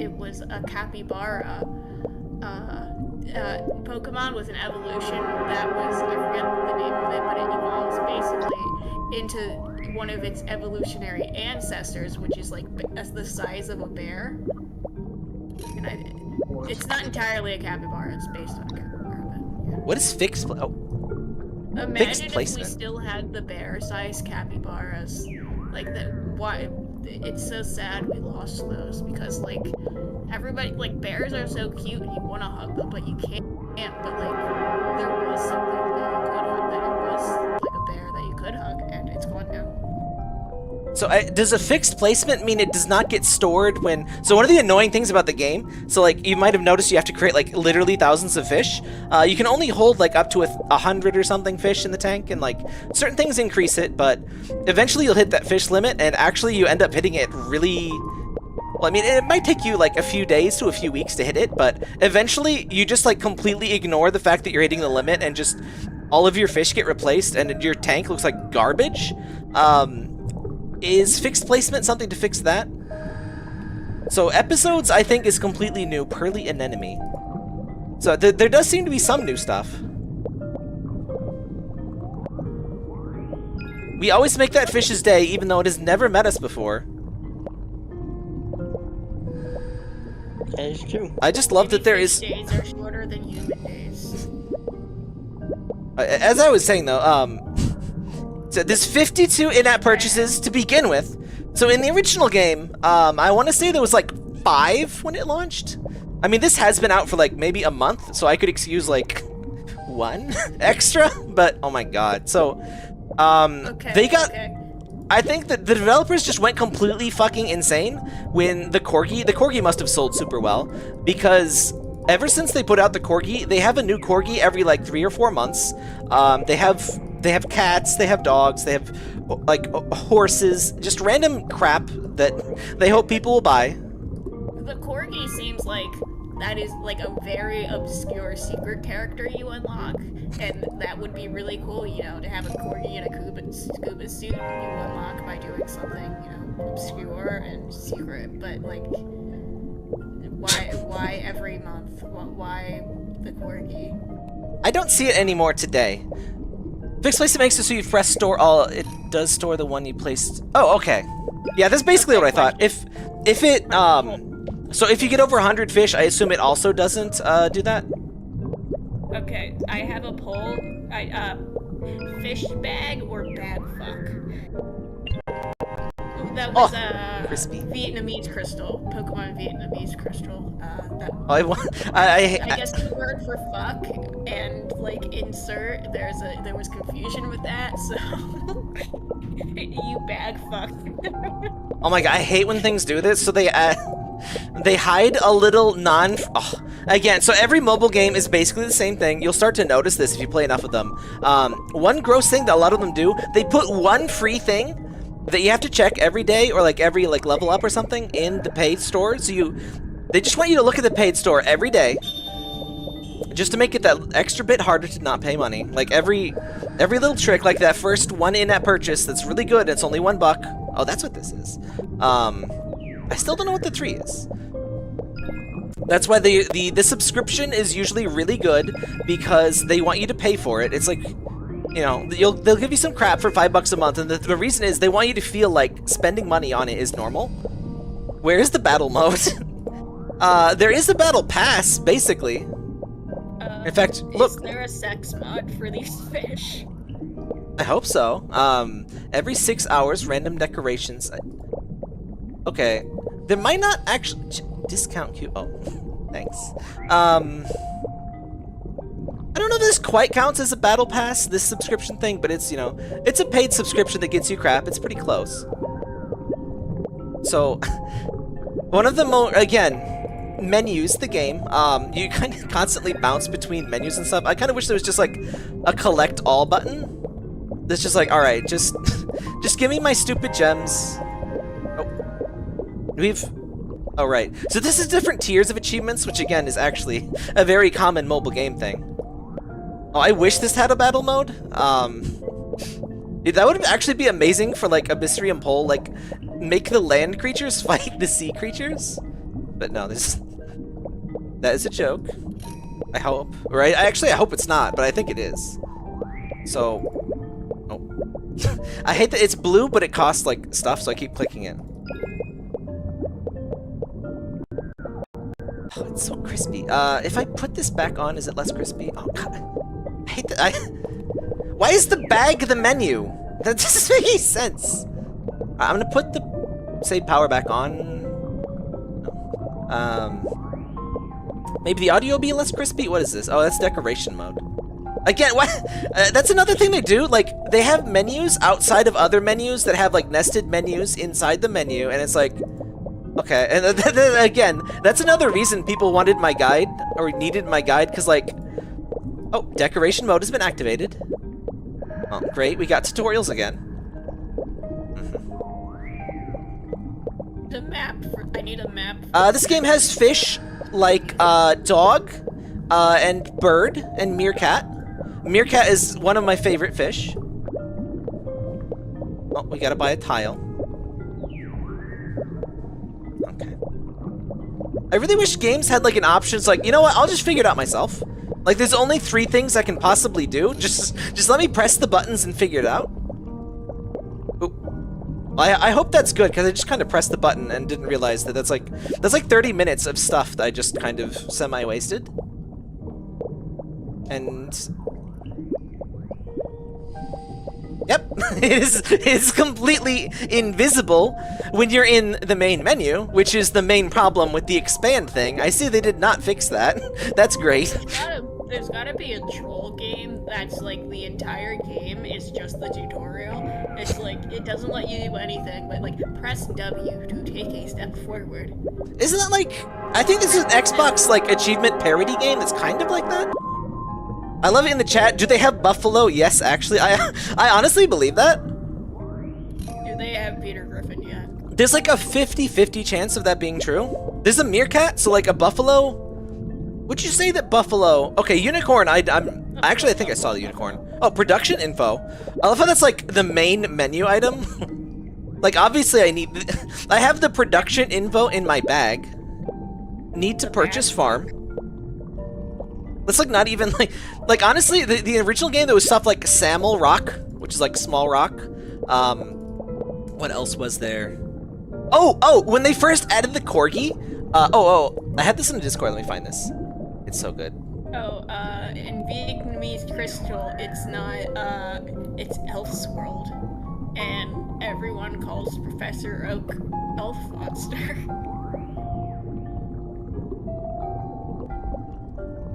it was a capybara Pokemon with an evolution that was, I forget the name of it, but it evolves basically into one of its evolutionary ancestors, which is like the size of a bear. And it's not entirely a capybara, it's based on a capybara. But, yeah. What is fixed? Imagine if we still had the bear-sized capybaras. Like that. Why? It's so sad we lost those, because like everybody, like bears are so cute and you want to hug them, but you can't. But like there was something that you could hug, that it was like a bear that you could hug, and it's gone now. So does a fixed placement mean it does not get stored when... So one of the annoying things about the game, so like you might have noticed you have to create like literally thousands of fish. You can only hold like up to 100 or something fish in the tank, and like certain things increase it, but eventually you'll hit that fish limit, and actually you end up hitting it really... Well, I mean, it might take you like a few days to a few weeks to hit it, but eventually you just like completely ignore the fact that you're hitting the limit, and just all of your fish get replaced, and your tank looks like garbage. Is fixed placement something to fix that? So episodes, I think, is completely new. Pearly Anemone. So there does seem to be some new stuff. We always make that fish's day, even though it has never met us before. That is true. I just love that there is... Days are shorter than human days. As I was saying, though, so there's 52 in-app purchases to begin with. So in the original game, I want to say there was like 5 when it launched. I mean, this has been out for like maybe a month, so I could excuse like 1 extra, but oh my god. So, they got... Okay. I think that the developers just went completely fucking insane when the Corgi must have sold super well, because ever since they put out the Corgi, they have a new Corgi every like 3 or 4 months. They have cats, they have dogs, they have like horses, just random crap that they hope people will buy. The Corgi seems like that is like a very obscure secret character you unlock, and that would be really cool, you know, to have a Corgi in a scuba suit you unlock by doing something, you know, obscure and secret. But like, why every month? Why the Corgi? I don't see it anymore today. Fixed place it makes it so you press store all. It does store the one you placed. Oh, okay. Yeah, that's basically what I thought. If it so if you get over 100 fish, I assume it also doesn't do that. Okay, I have a poll. Fish bag or bag fuck? That was crispy. Vietnamese crystal. Pokemon Vietnamese crystal. I guess the word for fuck and like insert. There was confusion with that, so you bag fuck. Oh my god, I hate when things do this. So they hide a little again, so every mobile game is basically the same thing. You'll start to notice this if you play enough of them. One gross thing that a lot of them do, they put one free thing that you have to check every day or like every like level up or something in the paid store. So they just want you to look at the paid store every day, just to make it that extra bit harder to not pay money. Like every little trick, like that first one in-app purchase that's really good. It's only $1. Oh, that's what this is. I still don't know what the 3 is. That's why the subscription is usually really good, because they want you to pay for it. It's like, you know, they'll give you some crap for $5 a month, and the reason is they want you to feel like spending money on it is normal. Where is the battle mode? There is a battle pass, basically. In fact, look. Is there a sex mod for these fish? I hope so. Every 6 hours, random decorations. Okay, there might not actually discount queue. Oh, thanks. I don't know if this quite counts as a battle pass, this subscription thing, but it's, you know, it's a paid subscription that gets you crap. It's pretty close. So, one of the again, menus, the game, you kind of constantly bounce between menus and stuff. I kind of wish there was just like a collect all button. That's just like, all right, just give me my stupid gems. Oh, right. So this is different tiers of achievements, which again is actually a very common mobile game thing. Oh, I wish this had a battle mode. That would actually be amazing for like AbyssRium poll, like make the land creatures fight the sea creatures. But no, that is a joke. I hope, right? I hope it's not, but I think it is. So, oh. I hate that it's blue, but it costs like stuff, so I keep clicking it. Oh, it's so crispy. If I put this back on, is it less crispy? Oh god, I hate that. Why is the bag the menu? That doesn't make any sense. I'm gonna put the save power back on. No. Maybe the audio will be less crispy. What is this? Oh, that's decoration mode. Again, what? That's another thing they do. Like, they have menus outside of other menus that have like nested menus inside the menu, and it's like, okay. And then again, that's another reason people wanted my guide or needed my guide, because like, oh, decoration mode has been activated. Oh, great. We got tutorials again. The map. I need a map. This game has fish like dog, and bird, and meerkat. Meerkat is one of my favorite fish. Oh, we gotta buy a tile. Okay. I really wish games had like an option. It's like, you know what? I'll just figure it out myself. Like, there's only 3 things I can possibly do. Just let me press the buttons and figure it out. Ooh. I hope that's good, because I just kind of pressed the button and didn't realize that that's like 30 minutes of stuff that I just kind of semi-wasted. And yep, it is completely invisible when you're in the main menu, which is the main problem with the expand thing. I see they did not fix that. That's great. There's gotta be a troll game that's like the entire game is just the tutorial. It's like, it doesn't let you do anything, but like, press W to take a step forward. Isn't that like, I think this is an Xbox like achievement parody game that's kind of like that? I love it in the chat. Do they have Buffalo? Yes, actually. I honestly believe that. Do they have Peter Griffin yet? There's like a 50-50 chance of that being true. There's a meerkat, so like a buffalo. Would you say that buffalo? Okay, unicorn. Actually, I think I saw the unicorn. Oh, production info. I love how that's like the main menu item. Like obviously, I have the production info in my bag. Need to purchase farm. That's like not even like honestly, the original game there was stuff like Samel Rock, which is like small rock. What else was there? Oh, when they first added the corgi. I had this in the Discord. Let me find this. It's so good. Oh, in Vietnamese crystal, it's not, it's Elf's World. And everyone calls Professor Oak Elf Monster.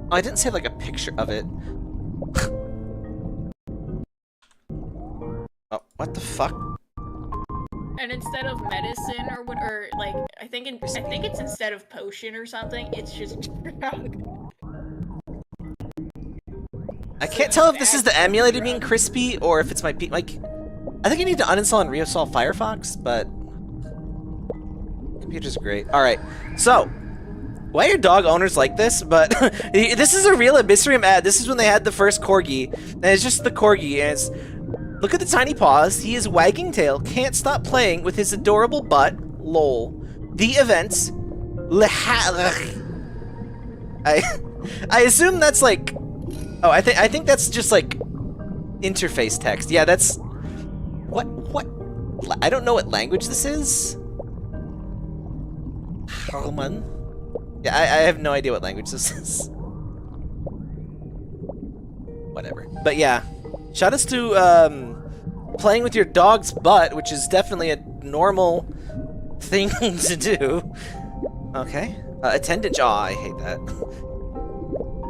Oh, I didn't say like a picture of it. Oh, what the fuck? And instead of medicine or like, I think it's instead of potion or something, it's just I can't tell if this is the emulator being crispy or if it's my like. I think I need to uninstall and reinstall Firefox, but computer's great. All right, so why are dog owners like this? But this is a real AbyssRium ad. This is when they had the first corgi, and it's just the corgi, and it's look at the tiny paws. He is wagging tail. Can't stop playing with his adorable butt. Lol. The events. I assume that's like. Oh, I think that's just like interface text. Yeah, that's what I don't know what language this is. Harman. Yeah, I have no idea what language this is. Whatever. But yeah, shout outs to playing with your dog's butt, which is definitely a normal thing to do. Okay. Attendant. Oh, I hate that.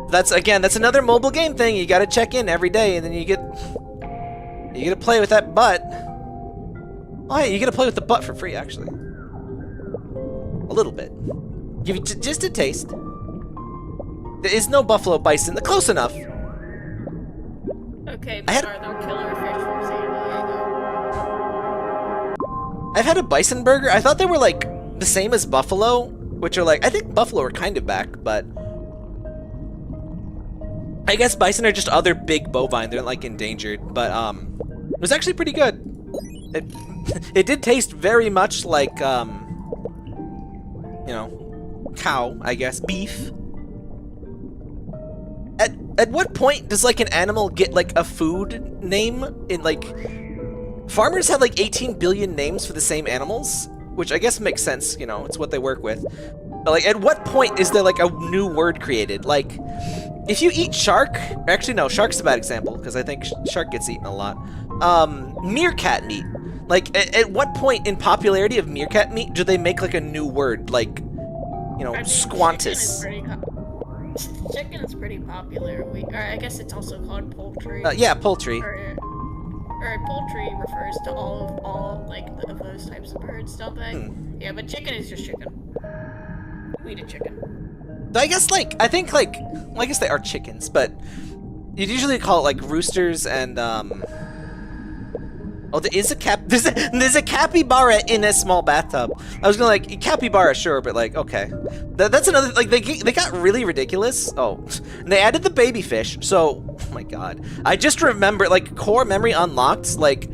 That's another mobile game thing. You gotta check in every day, and then you get to play with that butt. Oh, yeah, you get to play with the butt for free, actually. A little bit. Give you just a taste. There is no buffalo bison. Close enough. Okay, but are there killer fish from San Diego? I've had a bison burger. I thought they were like the same as buffalo, which are like I think buffalo are kind of back, but. I guess bison are just other big bovine. They're like endangered, but it was actually pretty good. It did taste very much like you know, cow, I guess, beef. At what point does like an animal get like a food name in like farmers have like 18 billion names for the same animals, which I guess makes sense, you know, it's what they work with. But like at what point is there like a new word created? Like if you eat shark, actually no, shark's a bad example because I think shark gets eaten a lot. Meerkat meat. Like at what point in popularity of meerkat meat do they make like a new word like, you know, squantus? Chicken is pretty popular. Or I guess it's also called poultry. Yeah, poultry. Or poultry refers to all like of those types of birds, don't they? Yeah, but chicken is just chicken. We eat a chicken. I guess like I think like well, I guess they are chickens, but you'd usually call it like roosters and oh, there is a there's a capybara in a small bathtub. I was gonna like capybara, sure, but like okay, that's another like they got really ridiculous. Oh, and they added the baby fish. So oh my god, I just remember like core memory unlocked. Like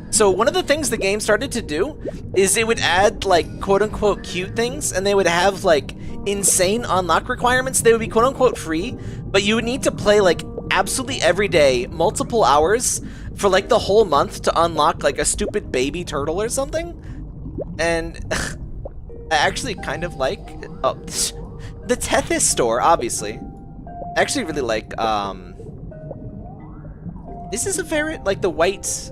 so one of the things the game started to do is it would add like quote unquote cute things, and they would have like insane unlock requirements. They would be quote unquote free, but you would need to play like absolutely every day, multiple hours for like the whole month to unlock like a stupid baby turtle or something. And I actually kind of like the Tethys store, obviously. I actually really like this is a ferret, like the white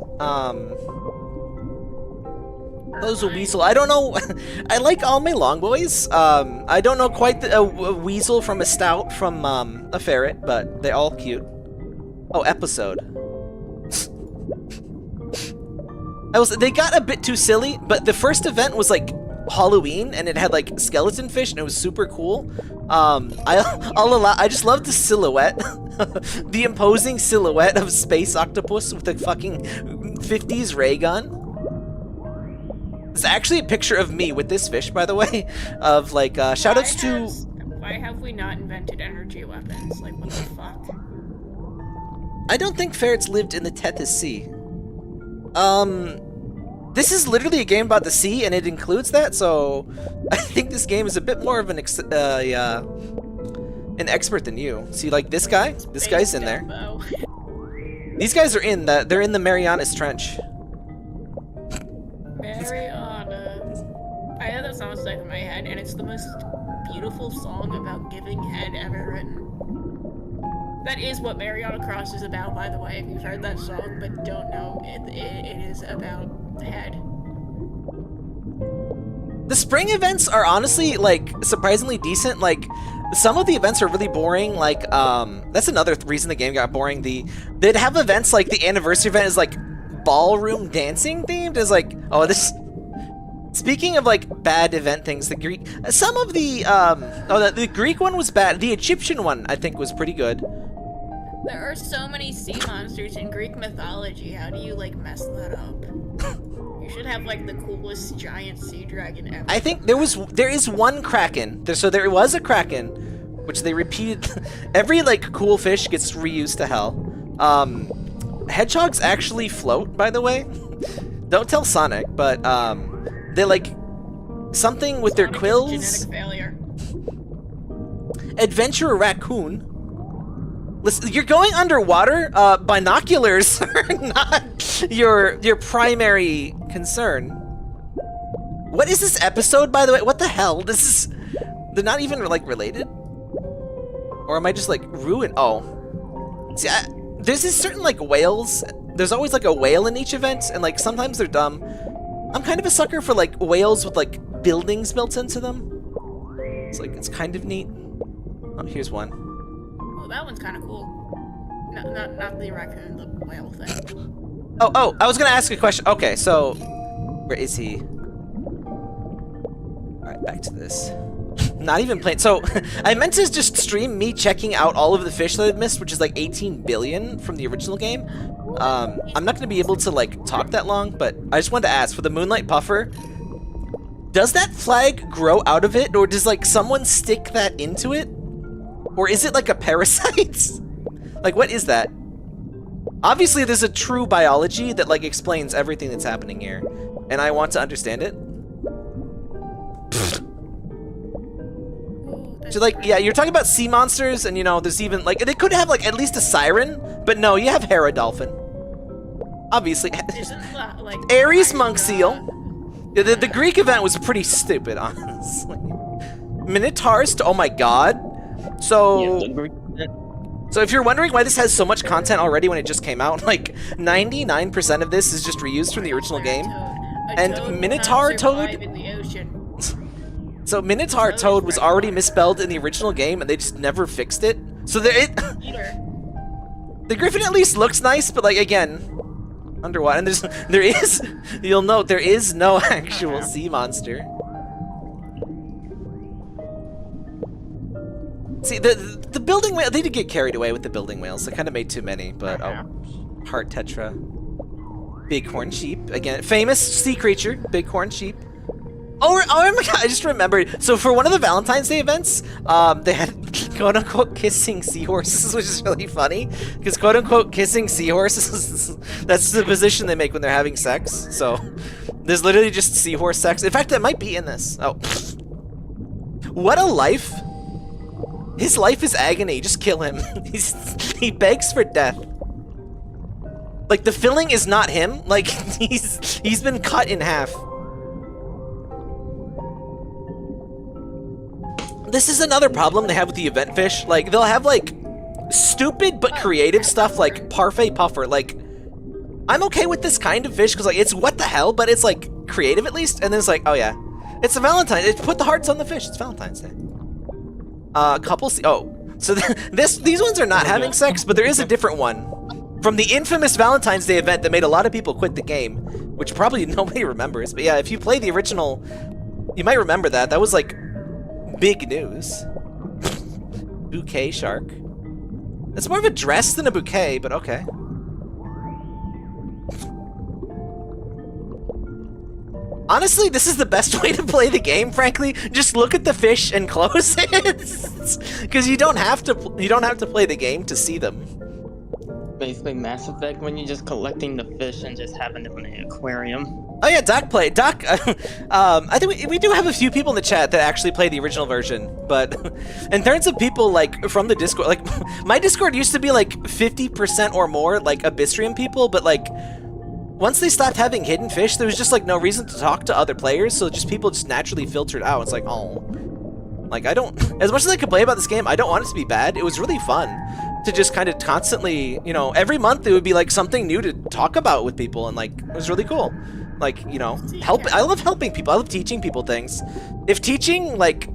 that was a weasel. I don't know. I like all my long boys. I don't know quite a weasel from a stout from a ferret, but they're all cute. Oh, episode. They got a bit too silly, but the first event was like Halloween, and it had like skeleton fish, and it was super cool. I just love the silhouette, the imposing silhouette of space octopus with a fucking 50s ray gun. It's actually a picture of me with this fish, by the way. Of like, shoutouts to. Why have we not invented energy weapons? Like, what the fuck? I don't think ferrets lived in the Tethys Sea. This is literally a game about the sea, and it includes that. So, I think this game is a bit more of an expert than you. See, like this guy. This guy's in there. These guys are in that. They're in the Marianas Trench. Marianas. I have that song stuck in my head, and it's the most beautiful song about giving head ever written. That is what Mariana Cross is about, by the way. If you've heard that song but don't know, it is about head. The spring events are honestly, like, surprisingly decent. Like, some of the events are really boring. Like, that's another reason the game got boring. They'd have events like the anniversary event is like ballroom dancing themed. Is like, oh, this. Speaking of like bad event things, the Greek, some of the the Greek one was bad. The Egyptian one I think was pretty good. There are so many sea monsters in Greek mythology. How do you like mess that up? You should have like the coolest giant sea dragon ever. I think there is one kraken. So there was a kraken, which they repeated. Every like cool fish gets reused to hell. Hedgehogs actually float, by the way. Don't tell Sonic, but they like something with their quills. Genetic failure. Adventurer raccoon. Listen, you're going underwater. Binoculars are not your primary concern. What is this episode, by the way? What the hell? This is. They're not even like related. Or am I just like ruined? Oh, see, there's this certain like whales. There's always like a whale in each event, and like sometimes they're dumb. I'm kind of a sucker for like whales with like buildings built into them. It's like it's kind of neat. Oh, here's one. Oh, that one's kind of cool. Not the raccoon, the whale thing. Oh, I was gonna ask a question. Okay, so where is he? All right, back to this. Not even playing. So I meant to just stream me checking out all of the fish that I've missed, which is like 18 billion from the original game. I'm not gonna be able to like talk that long, but I just wanted to ask, for the Moonlight Puffer, does that flag grow out of it, or does like someone stick that into it? Or is it like a parasite? Like, what is that? Obviously, there's a true biology that like explains everything that's happening here, and I want to understand it. So like, yeah, you're talking about sea monsters, and you know, there's even like, they could have like at least a siren, but no, you have Hera Dolphin. Obviously. Like, Ares Monk Seal. The Greek event was pretty stupid, honestly. Minotaurs, oh my god. So if you're wondering why this has so much content already when it just came out, like 99% of this is just reused from the original game. And Minotaur Toad. In the ocean. So Minotaur Toad was already misspelled in the original game, and they just never fixed it. So the Griffin at least looks nice, but like again, underwater. And there is you'll note there is no actual sea monster. See, the building whale, they did get carried away with the building whales. They kind of made too many, but oh, heart tetra, bighorn sheep again, famous sea creature, bighorn sheep. Oh my god, I just remembered. So for one of the Valentine's Day events, they had quote-unquote kissing seahorses, which is really funny. Because quote-unquote kissing seahorses, that's the position they make when they're having sex. So there's literally just seahorse sex. In fact, that might be in this. Oh. What a life. His life is agony. Just kill him. He begs for death. Like, the filling is not him. Like, he's been cut in half. This is another problem they have with the event fish. Like, they'll have, like, stupid but creative stuff like Parfait Puffer. Like, I'm okay with this kind of fish because, like, it's what the hell, but it's, like, creative at least. And then it's like, oh, yeah. It's a Valentine. Put the hearts on the fish. It's Valentine's Day. Couples. Oh. So these ones are not having sex, but there is a different one. From the infamous Valentine's Day event that made a lot of people quit the game. Which probably nobody remembers. But yeah, if you play the original, you might remember that. That was, like, big news. Bouquet shark. It's more of a dress than a bouquet, but okay. Honestly, this is the best way to play the game, frankly. Just look at the fish and close it. Because you don't have to play the game to see them. Basically Mass Effect when you're just collecting the fish and just having them in an aquarium. Oh yeah, Doc played. Doc, I think we do have a few people in the chat that actually play the original version, but in terms of people like from the Discord, like my Discord used to be like 50% or more like AbyssRium people, but like once they stopped having hidden fish, there was just like no reason to talk to other players, so just people just naturally filtered out. It's like, oh, like I don't, as much as I complain about this game, I don't want it to be bad. It was really fun to just kind of constantly, you know, every month it would be like something new to talk about with people, and like it was really cool. Like, you know, I love helping people. I love teaching people things. If teaching, like,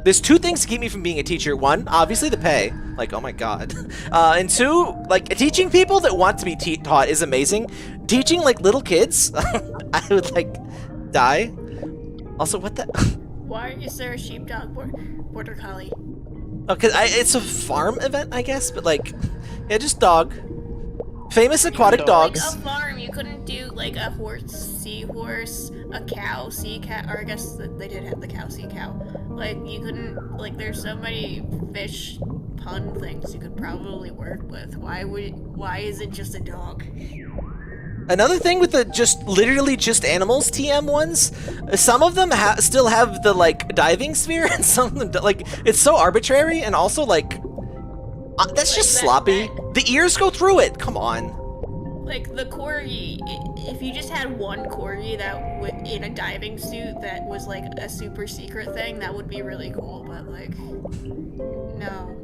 there's two things to keep me from being a teacher. One, obviously the pay. Like, oh my god. And two, like, teaching people that want to be taught is amazing. Teaching, like, little kids, I would, like, die. Also, what the... Why is there a sheepdog border collie? Oh, because it's a farm event, I guess, but, like, yeah, just dog. Famous aquatic dogs. Like a farm, you couldn't do like a horse, seahorse, a cow, sea cow, or I guess they did have the cow, sea cow. Like you couldn't, like there's so many fish pun things you could probably work with. Why is it just a dog? Another thing with the literally just animals TM ones, some of them still have the like diving sphere, and some of them like it's so arbitrary, and also like that's just sloppy. The ears go through it. Come on. Like the corgi, if you just had one corgi that in a diving suit that was like a super secret thing, that would be really cool. But like, no.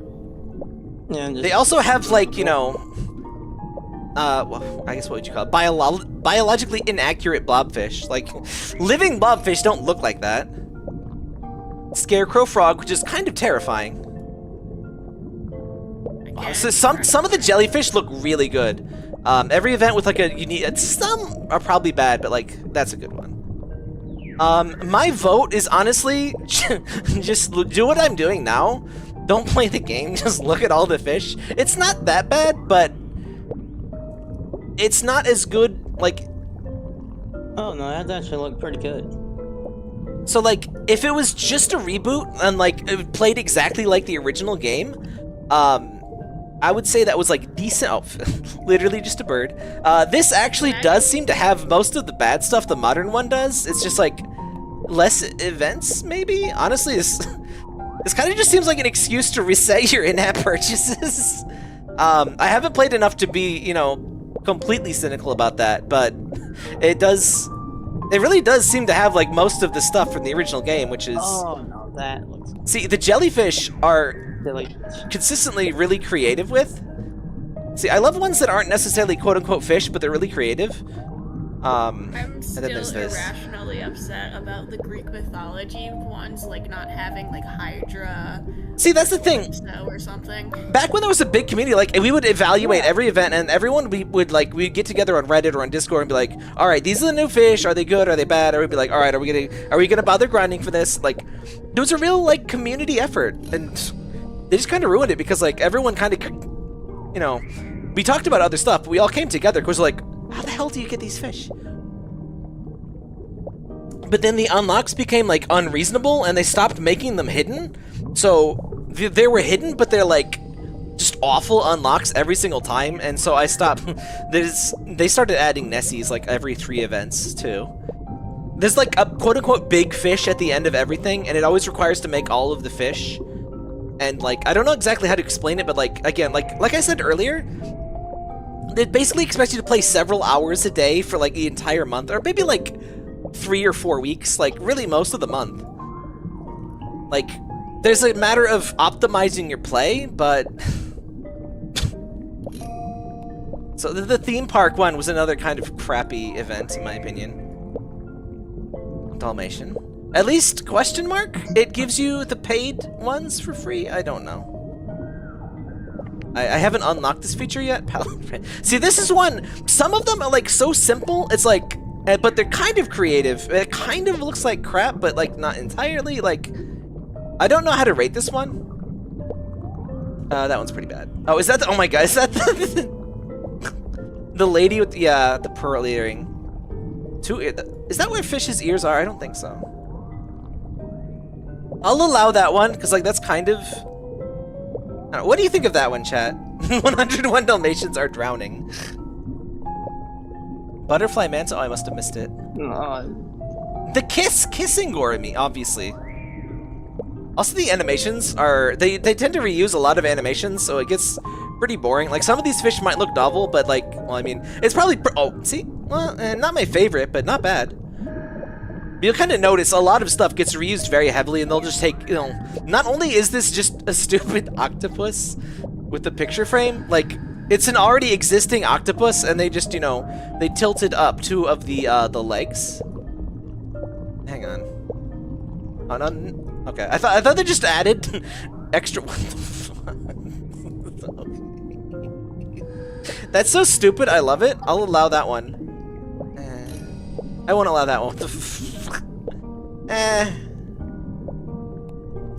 Yeah, they also have like, you know, well, I guess what would you call it? Biologically inaccurate blobfish. Like living blobfish don't look like that. Scarecrow frog, which is kind of terrifying. So some of the jellyfish look really good. Every event with like a unique, some are probably bad, but like that's a good one. My vote is honestly just do what I'm doing now. Don't play the game. Just look at all the fish. It's not that bad, but it's not as good. Like, oh no, that actually looked pretty good. So like, if it was just a reboot and like it played exactly like the original game, I would say that was like decent. Oh, literally just a bird. This actually does seem to have most of the bad stuff the modern one does. It's just like less events, maybe? Honestly, this kind of just seems like an excuse to reset your in-app purchases. I haven't played enough to be, you know, completely cynical about that, but it really does seem to have like most of the stuff from the original game, which is... Oh no, that looks... See, the jellyfish are consistently really creative with. See, I love ones that aren't necessarily quote-unquote fish, but they're really creative. I'm still irrationally upset about the Greek mythology ones, like not having like Hydra. See, that's the thing. Or something. Back when there was a big community, like we would evaluate every event, and everyone we'd get together on Reddit or on Discord and be like, all right, these are the new fish. Are they good? Are they bad? Or we'd be like, all right, are we gonna bother grinding for this? Like, it was a real like community effort, and they just kind of ruined it because like everyone kind of, you know, we talked about other stuff, but we all came together because like, how the hell do you get these fish? But then the unlocks became like unreasonable, and they stopped making them hidden. So they were hidden, but they're like just awful unlocks every single time, and so I stopped. They started adding Nessies like every 3 events too. There's like a quote-unquote big fish at the end of everything, and it always requires to make all of the fish. And like, I don't know exactly how to explain it, but like, again, like I said earlier, it basically expects you to play several hours a day for like the entire month, or maybe like 3 or 4 weeks, like really most of the month. Like, there's a matter of optimizing your play, but... So the theme park one was another kind of crappy event, in my opinion. Dalmatian. At least, question mark? It gives you the paid ones for free? I don't know. I haven't unlocked this feature yet. See, this is one. Some of them are like so simple. It's like, but they're kind of creative. It kind of looks like crap, but like not entirely. Like, I don't know how to rate this one. That one's pretty bad. Oh, is that the, oh my god, is that the lady with the pearl earring? Is that where fish's ears are? I don't think so. I'll allow that one, because, like, that's kind of... I don't know. What do you think of that one, chat? 101 Dalmatians are drowning. Butterfly Manta? Oh, I must have missed it. The kissing Goremy, obviously. Also, the animations are... They tend to reuse a lot of animations, so it gets pretty boring. Like, some of these fish might look novel, but, like... Well, I mean, it's probably... Oh, see? Well, not my favorite, but not bad. You'll kind of notice a lot of stuff gets reused very heavily, and they'll just take, you know... Not only is this just a stupid octopus with the picture frame, like... It's an already existing octopus, and they just, you know, they tilted up 2 of the legs. Hang on. Oh, no, okay, I thought they just added extra. What the fuck? That's so stupid. I love it. I'll allow that one. I won't allow that one. What the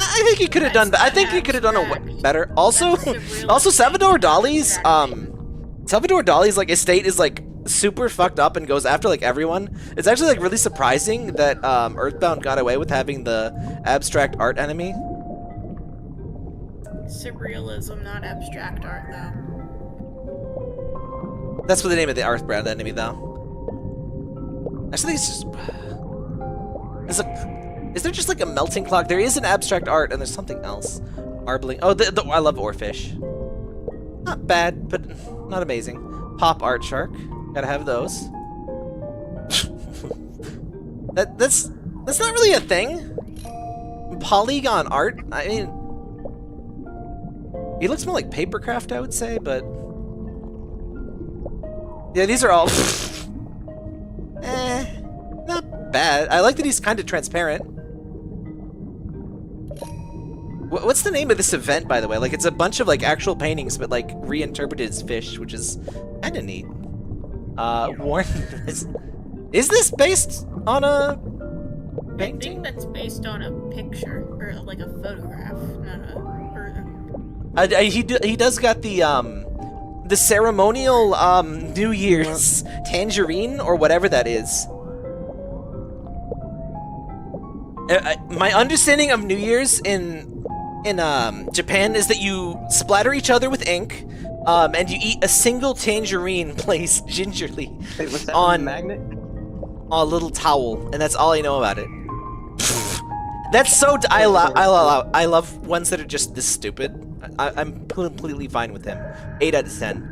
I think you could have done. I think you could have done a better. Also, Salvador Dali's Salvador Dali's like estate is like super fucked up and goes after like everyone. It's actually like really surprising that Earthbound got away with having the abstract art enemy. Surrealism, not abstract art, though. That's what the name of the Earthbound enemy, though. Actually, it's just. Is there just like a melting clock? There is an abstract art, and there's something else. Arbling. Oh, I love Oarfish. Not bad, but not amazing. Pop art shark. Gotta have those. That's not really a thing. Polygon art. I mean, he looks more like papercraft, I would say, but yeah, these are all not bad. I like that he's kind of transparent. What's the name of this event, by the way? Like, it's a bunch of like actual paintings, but like reinterpreted as fish, which is kind of neat. Warren, is this based on a painting? I think that's based on a picture or like a photograph, not a. He does got the ceremonial New Year's tangerine or whatever that is. My understanding of New Year's in Japan is that you splatter each other with ink, and you eat a single tangerine placed gingerly on a magnet? a little towel, and that's all I know about it. That's so. I love ones that are just this stupid. I'm completely fine with them. 8 out of 10.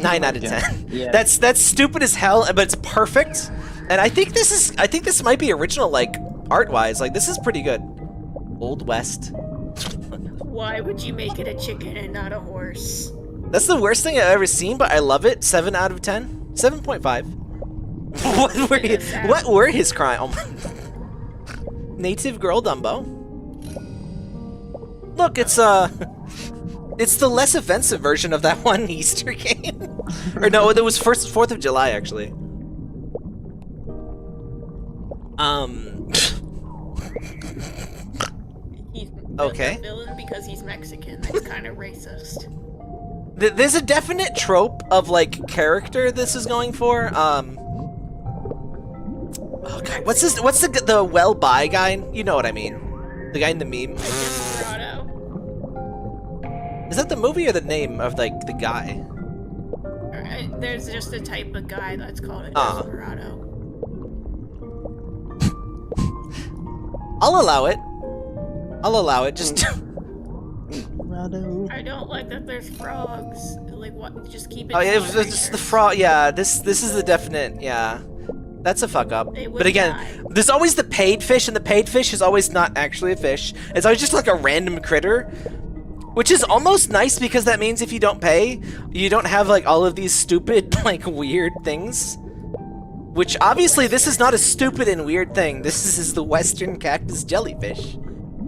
9 out of 10. Yeah. That's stupid as hell, but it's perfect. And I think this might be original, like art-wise. Like, this is pretty good. Old West. Why would you make it a chicken and not a horse? That's the worst thing I've ever seen, but I love it. 7 out of 10. 7.5. What were his crimes? Oh Native girl Dumbo. Look, it's the less offensive version of that one Easter game. Or no, it was 4th of July actually. He's okay. a villain because he's Mexican. That's kind of racist. There's a definite trope of like character this is going for. Oh god, what's the well-by guy? You know what I mean? The guy in the meme. Desperado. Is that the movie or the name of like the guy? There's just a type of guy that's called a desperado. I'll allow it. Just. I don't like that there's frogs. Like, what? Just keep it. Oh yeah, it's just the frog. Yeah, this is the definite. Yeah, that's a fuck up. But again, there's always the paid fish, and the paid fish is always not actually a fish. It's always just like a random critter, which is almost nice because that means if you don't pay, you don't have like all of these stupid like weird things. Which obviously this is not a stupid and weird thing. This is the Western cactus jellyfish.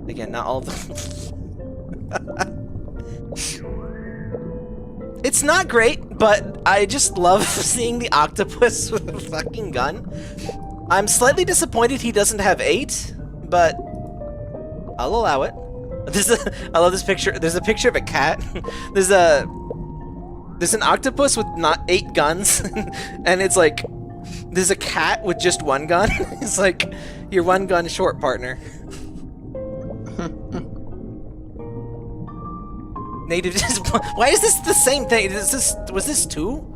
Again, not all of them. It's not great, but I just love seeing the octopus with a fucking gun. I'm slightly disappointed he doesn't have 8, but I'll allow it. I love this picture. There's a picture of a cat. There's a There's an octopus with not 8 guns, and it's like there's a cat with just 1 gun. It's like your 1 gun short, partner. Native. Why is this the same thing? Was this 2?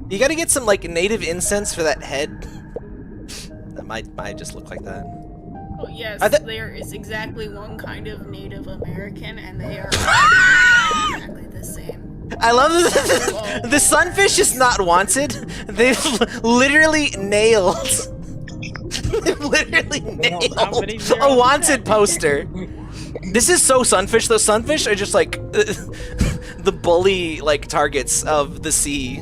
You got to get some like native incense for that head. That might just look like that. Oh yes, there is exactly one kind of Native American, and they are exactly the same. I love the sunfish is not wanted. They've literally nailed. They've literally nailed a wanted poster. This is so sunfish. Those sunfish are just like the bully like targets of the sea.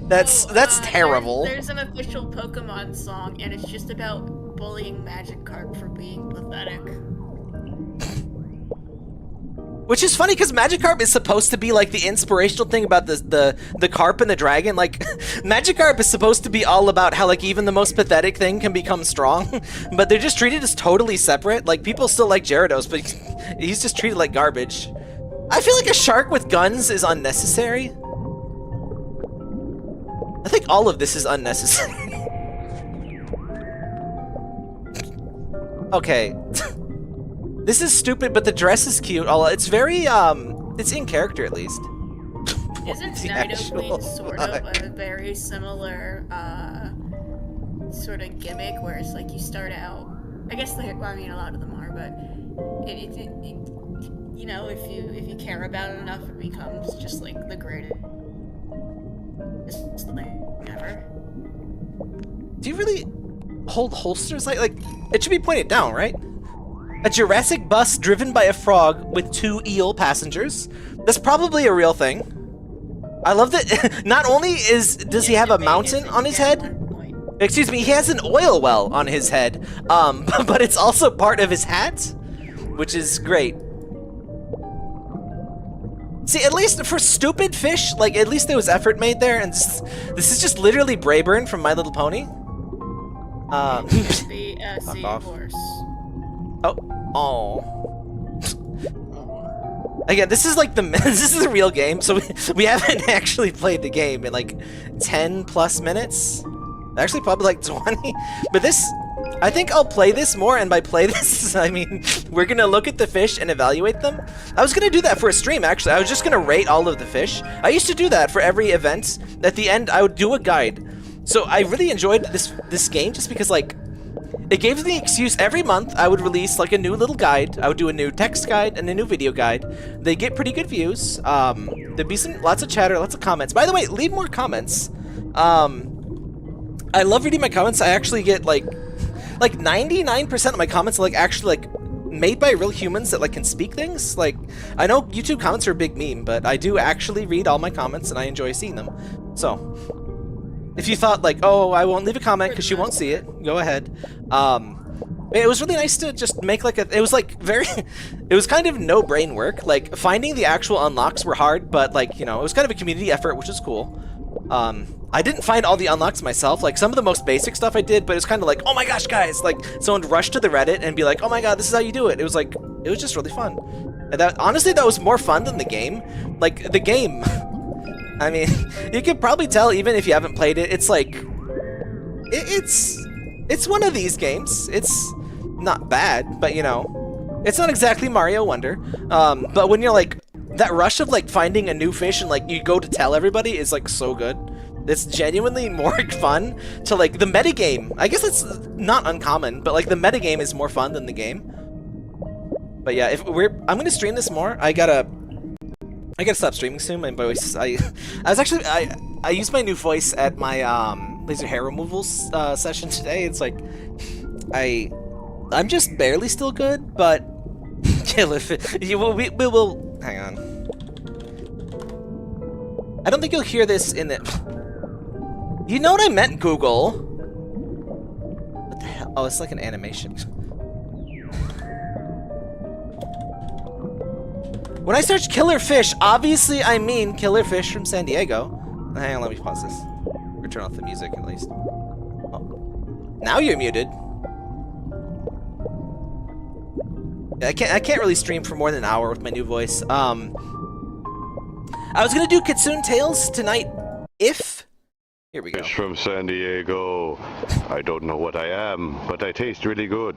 That's terrible. There's an official Pokemon song, and it's just about bullying Magikarp for being pathetic. Which is funny because Magikarp is supposed to be like the inspirational thing about the carp and the dragon. Like Magikarp is supposed to be all about how like even the most pathetic thing can become strong, but they're just treated as totally separate. Like people still like Gyarados, but he's just treated like garbage. I feel like a shark with guns is unnecessary. I think all of this is unnecessary. Okay. This is stupid, but the dress is cute. It's very, it's in character at least. Isn't Nidoqueen sort of a very similar, sort of gimmick where it's like you start out, I guess, well, I mean, a lot of them are, but you know, if you care about it enough, it becomes just like the greatest thing ever. Do you really hold holsters like it should be pointed down, right? A Jurassic bus driven by a frog with 2 eel passengers. That's probably a real thing. I love that. Not only does he have a mountain on his head. Excuse me, he has an oil well on his head. But it's also part of his hat, which is great. See, at least for stupid fish, like at least there was effort made there, and this is just literally Brayburn from My Little Pony. The seahorse. Oh. Again, this is like this is a real game, so we haven't actually played the game in like 10 plus minutes. Actually, probably like 20. But this, I think I'll play this more, and by play this, I mean we're gonna look at the fish and evaluate them. I was gonna do that for a stream, actually. I was just gonna rate all of the fish. I used to do that for every event. At the end, I would do a guide. So I really enjoyed this game just because like it gave me the excuse every month I would release like a new little guide. I would do a new text guide and a new video guide. They get pretty good views. There'd be lots of chatter, lots of comments. By the way, leave more comments. I love reading my comments. I actually get like 99% of my comments are like actually like made by real humans that like can speak things. Like I know YouTube comments are a big meme, but I do actually read all my comments and I enjoy seeing them. So if you thought like, oh, I won't leave a comment because you won't see it, go ahead. It was really nice to just make like it was like it was kind of no brain work. Like finding the actual unlocks were hard, but like, you know, it was kind of a community effort, which is cool. I didn't find all the unlocks myself. Like some of the most basic stuff I did, but it's kind of like, oh my gosh, guys, like someone would rush to the Reddit and be like, oh my god, this is how you do it. It was like, it was just really fun. And that honestly, that was more fun than the game. Like the game, I mean, you can probably tell even if you haven't played it, it's like, it's one of these games. It's not bad, but you know, it's not exactly Mario Wonder. But when you're like, that rush of like finding a new fish and like you go to tell everybody is like so good. It's genuinely more fun to like the metagame. I guess it's not uncommon, but like the metagame is more fun than the game. But yeah, I'm gonna stream this more. I gotta stop streaming soon. My voice, I used my new voice at my laser hair removal session today. It's like I'm just barely still good, but we will hang on. I don't think you'll hear this in the. You know what I meant, Google? What the hell? Oh, it's like an animation. When I search killer fish, obviously I mean killer fish from San Diego. Hang on, let me pause this. Or turn off the music at least. Oh. Now you're muted. I can't really stream for more than an hour with my new voice. I was gonna do Kitsune Tales tonight if... Here we go. Fish from San Diego. I don't know what I am, but I taste really good.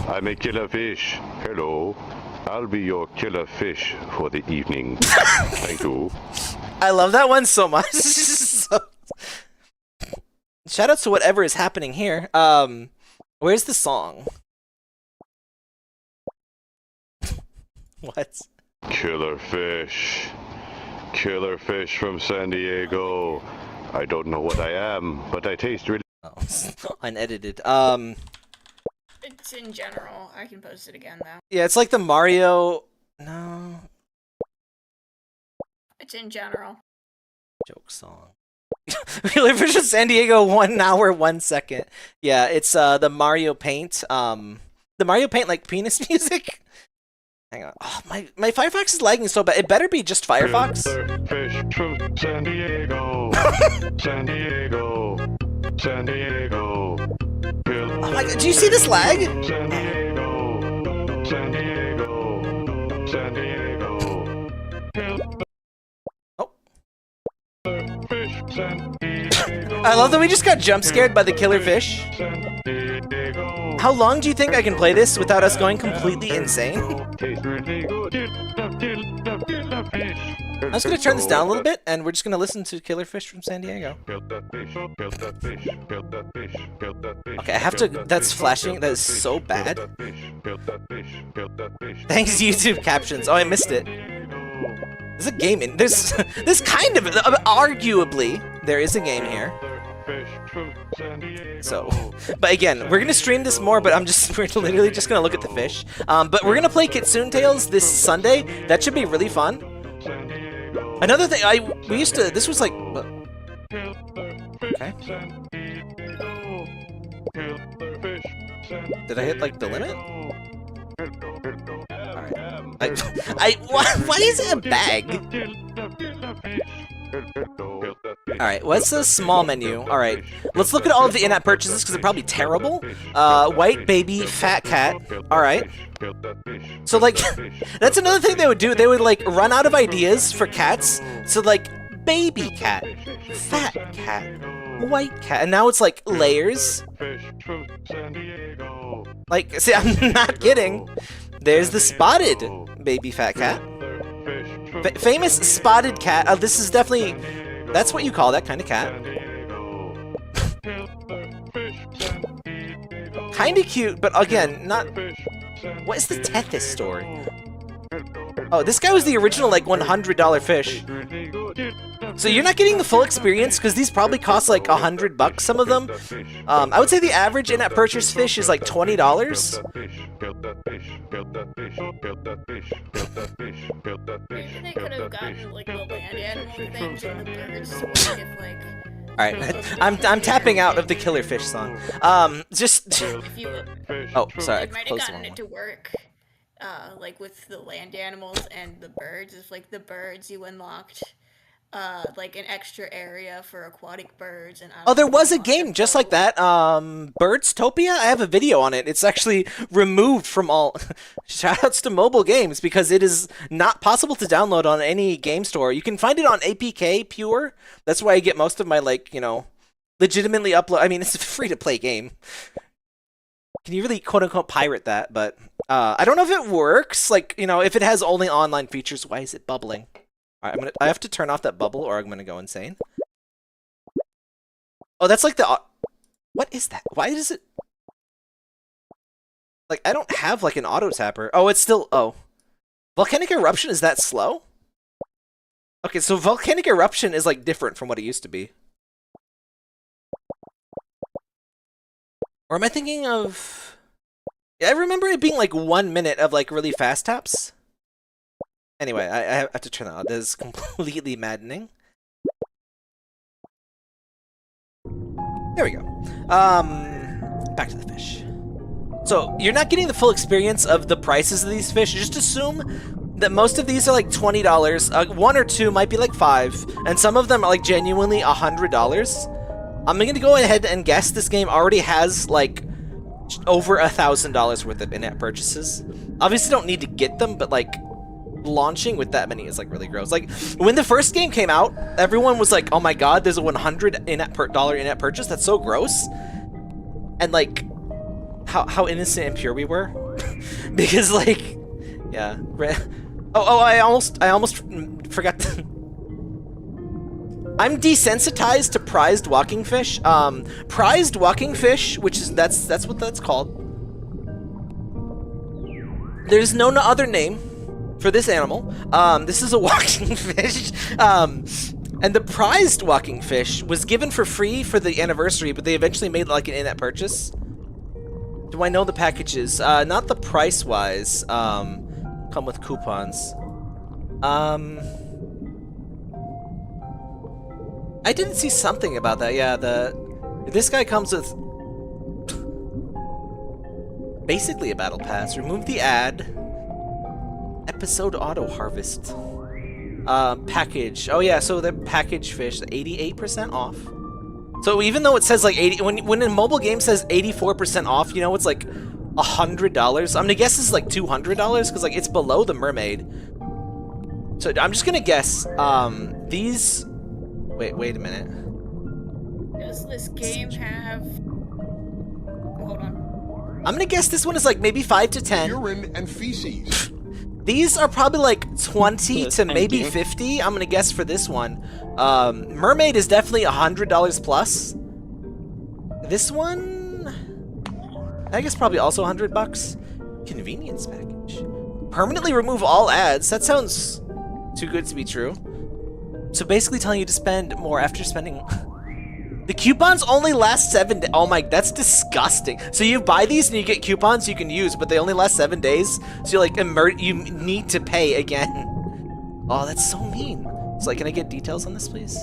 I'm a killer fish. Hello. I'll be your killer fish for the evening. Thank you. I love that one so much. Shout out to whatever is happening here. Where's the song? What? Killer fish. Killer fish from San Diego. I don't know what I am, but I taste really... Oh, unedited. It's in general. I can post it again, though. Yeah, it's like the Mario... No. It's in general. Joke song. Killer Fish of San Diego, 1 hour, 1 second. Yeah, it's the Mario Paint. The Mario Paint, like, penis music? Hang on. Oh, my Firefox is lagging so bad. It better be just Firefox. Killer fish from San Diego. San Diego. San Diego. Oh my god, do you see this lag? San Diego. San Diego. San Diego. Oh. Fish, San Diego. I love that we just got jump scared by the killer fish. San Diego. How long do you think I can play this without us going completely insane? Tastes really good. I'm just gonna turn this down a little bit, and we're just gonna listen to Killer Fish from San Diego. Okay, I have to. That's flashing. That is so bad. Thanks, YouTube captions. Oh, I missed it. There's a game in. There's kind of arguably there is a game here. So, but again, we're gonna stream this more. But we're literally just gonna look at the fish. But we're gonna play Kitsune Tales this Sunday. That should be really fun. Another thing, we used to. This was like. Okay. Did I hit like the limit? Alright. Why is it a bag? Alright, what's the small menu? Alright, let's look at all of the in-app purchases because they're probably terrible. White baby, fat cat. Alright. So, like, that's another thing they would do. They would, like, run out of ideas for cats. So, like, baby cat, fat cat, white cat. And now it's, like, layers. Like, see, I'm not kidding. There's the spotted baby fat cat. Famous spotted cat. This is definitely... That's what you call that kind of cat. Kinda cute, but again, not... What is the Tethys story? Oh, this guy was the original, like, $100 fish. So you're not getting the full experience, because these probably cost, like, $100, some of them. I would say the average in-app purchase fish is, like, $20. Maybe they could have gotten, like, the land animal things and the birds to make it, like... Alright, I'm tapping out of the Killer Fish song. Just... If you... Oh, sorry, I might have closed the gotten wrong it one. to work, like, with the land animals and the birds. It's like the birds you unlocked, like, an extra area for aquatic birds and... Oh, there was a game just like that. Birdstopia? I have a video on it. It's actually removed from all... Shoutouts to mobile games, because it is not possible to download on any game store. You can find it on APK Pure. That's why I get most of my, like, you know, legitimately upload... I mean, it's a free-to-play game. Can you really, quote-unquote, pirate that? But I don't know if it works. Like, you know, if it has only online features, why is it bubbling? All right, I have to turn off that bubble or I'm going to go insane. Oh, that's like the... What is that? Why does it... Like, I don't have, like, an auto-tapper. Oh, it's still... Oh. Volcanic Eruption is that slow? Okay, so Volcanic Eruption is, like, different from what it used to be. Or am I thinking of... Yeah, I remember it being, like, 1 minute of, like, really fast taps. Anyway, I have to turn that on. This is completely maddening. There we go. Back to the fish. So, you're not getting the full experience of the prices of these fish. Just assume that most of these are like $20. One or two might be like $5. And some of them are like genuinely $100. I'm going to go ahead and guess this game already has like over $1,000 worth of in-app purchases. Obviously don't need to get them, but like... launching with that many is like really gross. Like when the first game came out, everyone was like, "Oh my god, there's a $100 in-app purchase. That's so gross." And like how innocent and pure we were, because like, yeah. I almost forgot. I'm desensitized to prized walking fish. Prized walking fish, which is that's what that's called. There's no other name for this animal. This is a walking fish. And the prized walking fish was given for free for the anniversary, but they eventually made like an in-app purchase. Do I know the packages? Not the price-wise. Come with coupons. I didn't see something about that. Yeah, this guy comes with basically a battle pass. Remove the ad. Episode auto harvest. Package. Oh yeah, so the package fish, 88% off. So even though it says like 80, when a mobile game says 84% off, you know it's like $100. I'm gonna guess this is like $200 because like it's below the mermaid. So I'm just gonna guess these. Wait a minute. Does this game have? Hold on. I'm gonna guess this one is like maybe 5 to 10. Urine and feces. These are probably like 20 Yes, to thank maybe you. 50. I'm gonna guess for this one. Mermaid is definitely $100 plus. This one, I guess probably also $100. Convenience package. Permanently remove all ads. That sounds too good to be true. So basically telling you to spend more after spending. The coupons only last 7 days. Oh my, that's disgusting. So you buy these and you get coupons you can use, but they only last 7 days. So you're like, you need to pay again. Oh, that's so mean. So like, can I get details on this, please?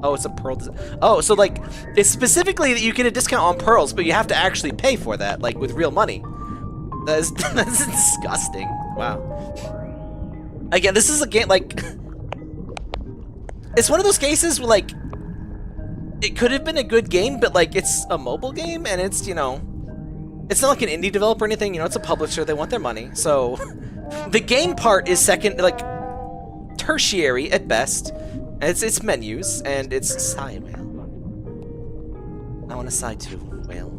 Oh, it's a pearl. Oh, so like, it's specifically that you get a discount on pearls, but you have to actually pay for that, like with real money. That's disgusting. Wow. Again, this is a game like. It's one of those cases where, like, it could have been a good game, but, like, it's a mobile game, and it's, you know, it's not like an indie developer or anything, you know, it's a publisher, they want their money, so the game part is second, like, tertiary at best, and it's menus, and it's sigh whale. I want to sigh too, whale.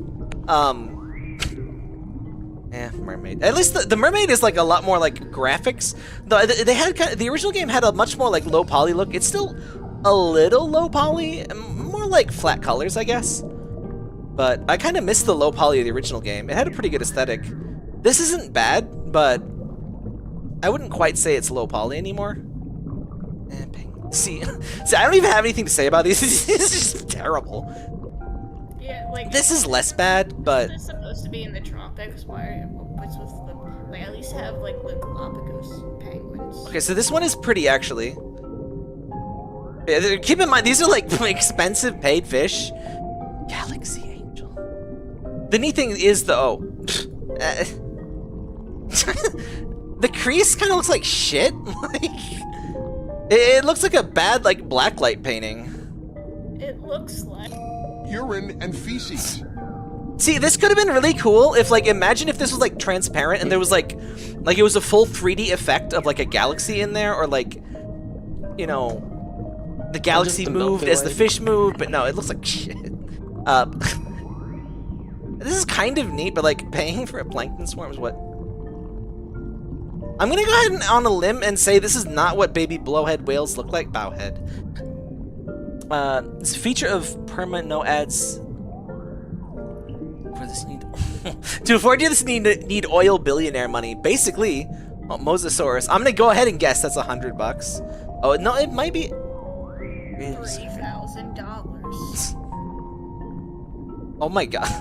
Mermaid. At least the mermaid is like a lot more like graphics. They had the original game had a much more like low poly look. It's still a little low poly, more like flat colors, I guess. But I kind of miss the low poly of the original game. It had a pretty good aesthetic. This isn't bad, but I wouldn't quite say it's low poly anymore. See, I don't even have anything to say about these. This is just terrible. Yeah, like This is less bad, but it's supposed to be in the tropics. What's with the like? At least have like the Galapagos penguins. okay. So this one is pretty actually. Yeah, keep in mind these are like expensive paid fish. Galaxy Angel. The neat thing is the the crease kind of looks like shit. Like it looks like a bad like blacklight painting. It looks like. Urine and feces. See, this could have been really cool if, like, imagine if this was, like, transparent and there was, like it was a full 3D effect of, like, a galaxy in there, or, like, you know, the galaxy the moved Milky as the Way. fish moved, but no, it looks like shit. This is kind of neat, but, like, paying for a plankton swarm is what? I'm gonna go ahead and on a limb and say this is not what baby blowhead whales look like. Bowhead. It's a feature of perma no ads. For this need to afford you this need oil billionaire money. Basically, Mosasaurus. I'm gonna go ahead and guess that's $100. Oh no, it might be $3,000. Oh my god.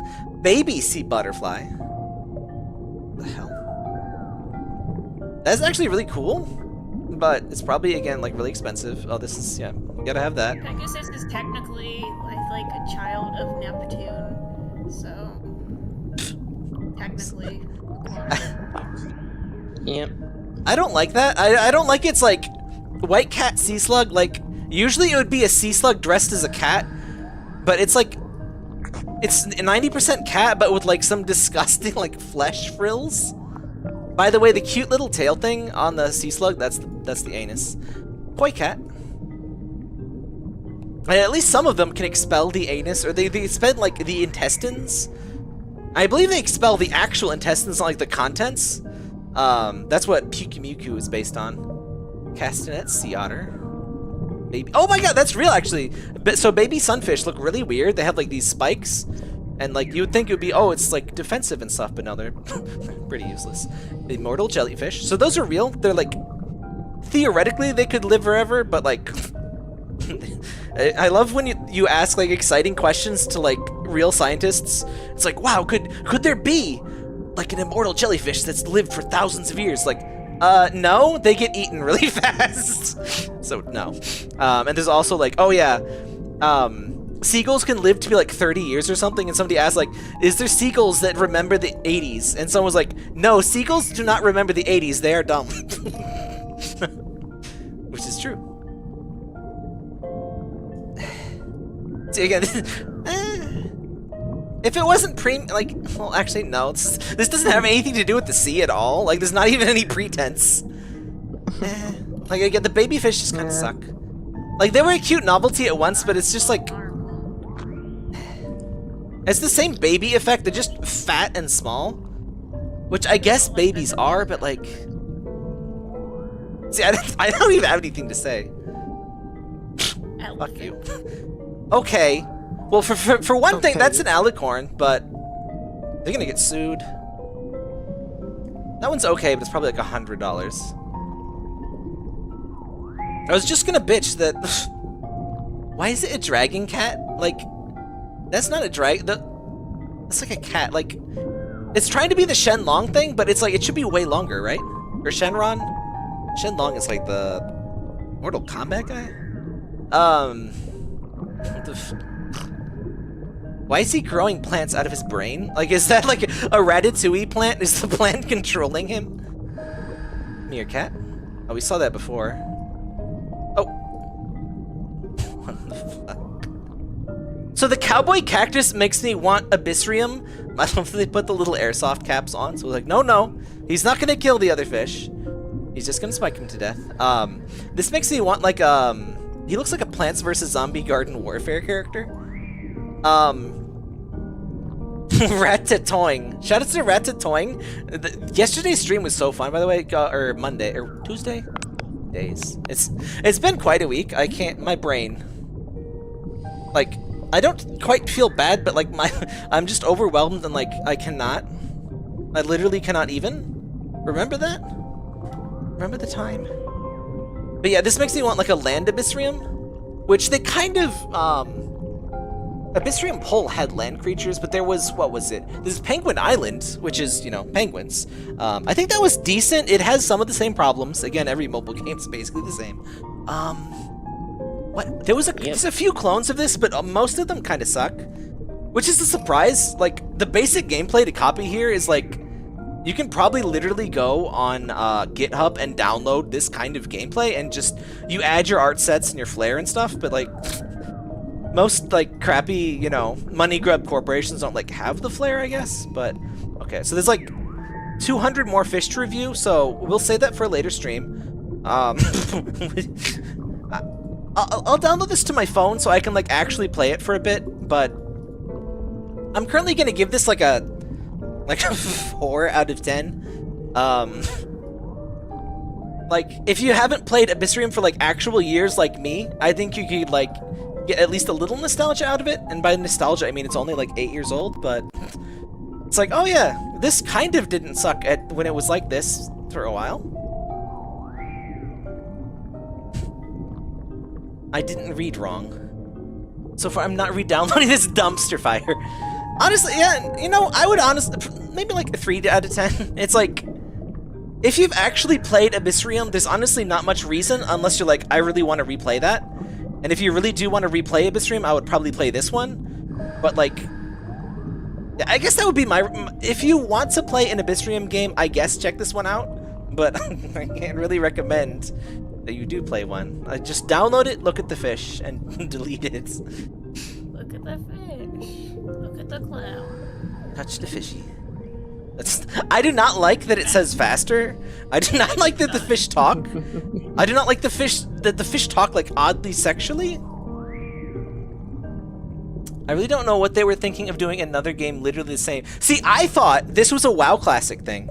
Baby sea butterfly. What the hell? That's actually really cool, but it's probably again like really expensive. Oh, this is yeah, you gotta have that. Pegasus is technically like a child of Neptune, so technically. Yep. I don't like that. I don't like it's like white cat sea slug. Like usually it would be a sea slug dressed as a cat, but it's like it's 90% cat, but with like some disgusting like flesh frills. By the way, the cute little tail thing on the sea slug, that's the anus. Koi cat. And at least some of them can expel the anus, or they expel like the intestines. I believe they expel the actual intestines, not like the contents. That's what Pukimiku is based on. Castanet sea otter. Baby. Oh my god, that's real actually. So baby sunfish look really weird. They have like these spikes, and like you would think it would be, oh, it's like defensive and stuff, but no, they're pretty useless. The immortal jellyfish. So those are real. They're like theoretically they could live forever, but like I love when you ask like exciting questions to like real scientists. It's like, wow, could there be like an immortal jellyfish that's lived for thousands of years? Like, no, they get eaten really fast. So no. And there's also like, oh yeah, seagulls can live to be like 30 years or something. And somebody asked like, is there seagulls that remember the 80s? And someone was like, no, seagulls do not remember the 80s. They are dumb. Which is true. See again, if it wasn't like, well, actually, no. This doesn't have anything to do with the sea at all. Like, there's not even any pretense. Like, again, the baby fish just kind of suck. Like, they were a cute novelty at once, but it's just like, it's the same baby effect. They're just fat and small, which I guess babies are, but like, see, I don't even have anything to say. Fuck you. Okay. Well, for one thing, that's an alicorn, but they're gonna get sued. That one's okay, but it's probably like $100. I was just gonna bitch that. Why is it a dragon cat? Like, that's not a drag. That's like a cat. Like, it's trying to be the Shenlong thing, but it's like it should be way longer, right? Or Shenron? Shenlong is like the Mortal Kombat guy. Why is he growing plants out of his brain? Like, is that like a Ratatouille plant? Is the plant controlling him? Meerkat? Oh, we saw that before. Oh. What the fuck? So the cowboy cactus makes me want AbyssRium. I don't know if they put the little airsoft caps on, so we're like, no, he's not gonna kill the other fish. He's just gonna spike him to death. This makes me want like, he looks like a Plants vs. Zombie Garden Warfare character. Ratatouille. Shout out to Ratatouille. Yesterday's stream was so fun, by the way, or Monday, or Tuesday? Days. It's been quite a week. I can't, my brain. Like, I don't quite feel bad, but like I'm just overwhelmed and like, I literally cannot even. Remember that? Remember the time? But yeah, this makes me want like a land AbyssRium, which they kind of, AbyssRium Pole had land creatures, but there was, what was it? This is Penguin Island, which is, you know, penguins. I think that was decent. It has some of the same problems. Again, every mobile game is basically the same. What? There's a few clones of this, but most of them kind of suck, which is a surprise. Like, the basic gameplay to copy here is like, you can probably literally go on GitHub and download this kind of gameplay and just, you add your art sets and your flair and stuff, but like, most like crappy, you know, money grub corporations don't like have the flair, I guess, but okay. So there's like 200 more fish to review, so we'll save that for a later stream. I'll download this to my phone so I can like actually play it for a bit, but I'm currently gonna give this like a 4 out of 10. Like, if you haven't played AbyssRium for like actual years like me, I think you could like get at least a little nostalgia out of it. And by nostalgia, I mean it's only like 8 years old, but it's like, oh yeah, this kind of didn't suck when it was like this for a while. I didn't read wrong. So far, I'm not re-downloading this dumpster fire. Honestly, yeah, you know, I would honestly, maybe like a 3 out of 10. It's like, if you've actually played AbyssRium, there's honestly not much reason, unless you're like, I really want to replay that. And if you really do want to replay AbyssRium, I would probably play this one. But like, I guess that would be my, if you want to play an AbyssRium game, I guess check this one out. But I can't really recommend that you do play one. Just download it, look at the fish, and delete it. Look at the fish. Look at the clown. Touch the fishy. I do not like that it says faster. I do not like that the fish talk. I do not like the fish talk like oddly sexually. I really don't know what they were thinking of doing another game literally the same. See, I thought this was a WoW Classic thing,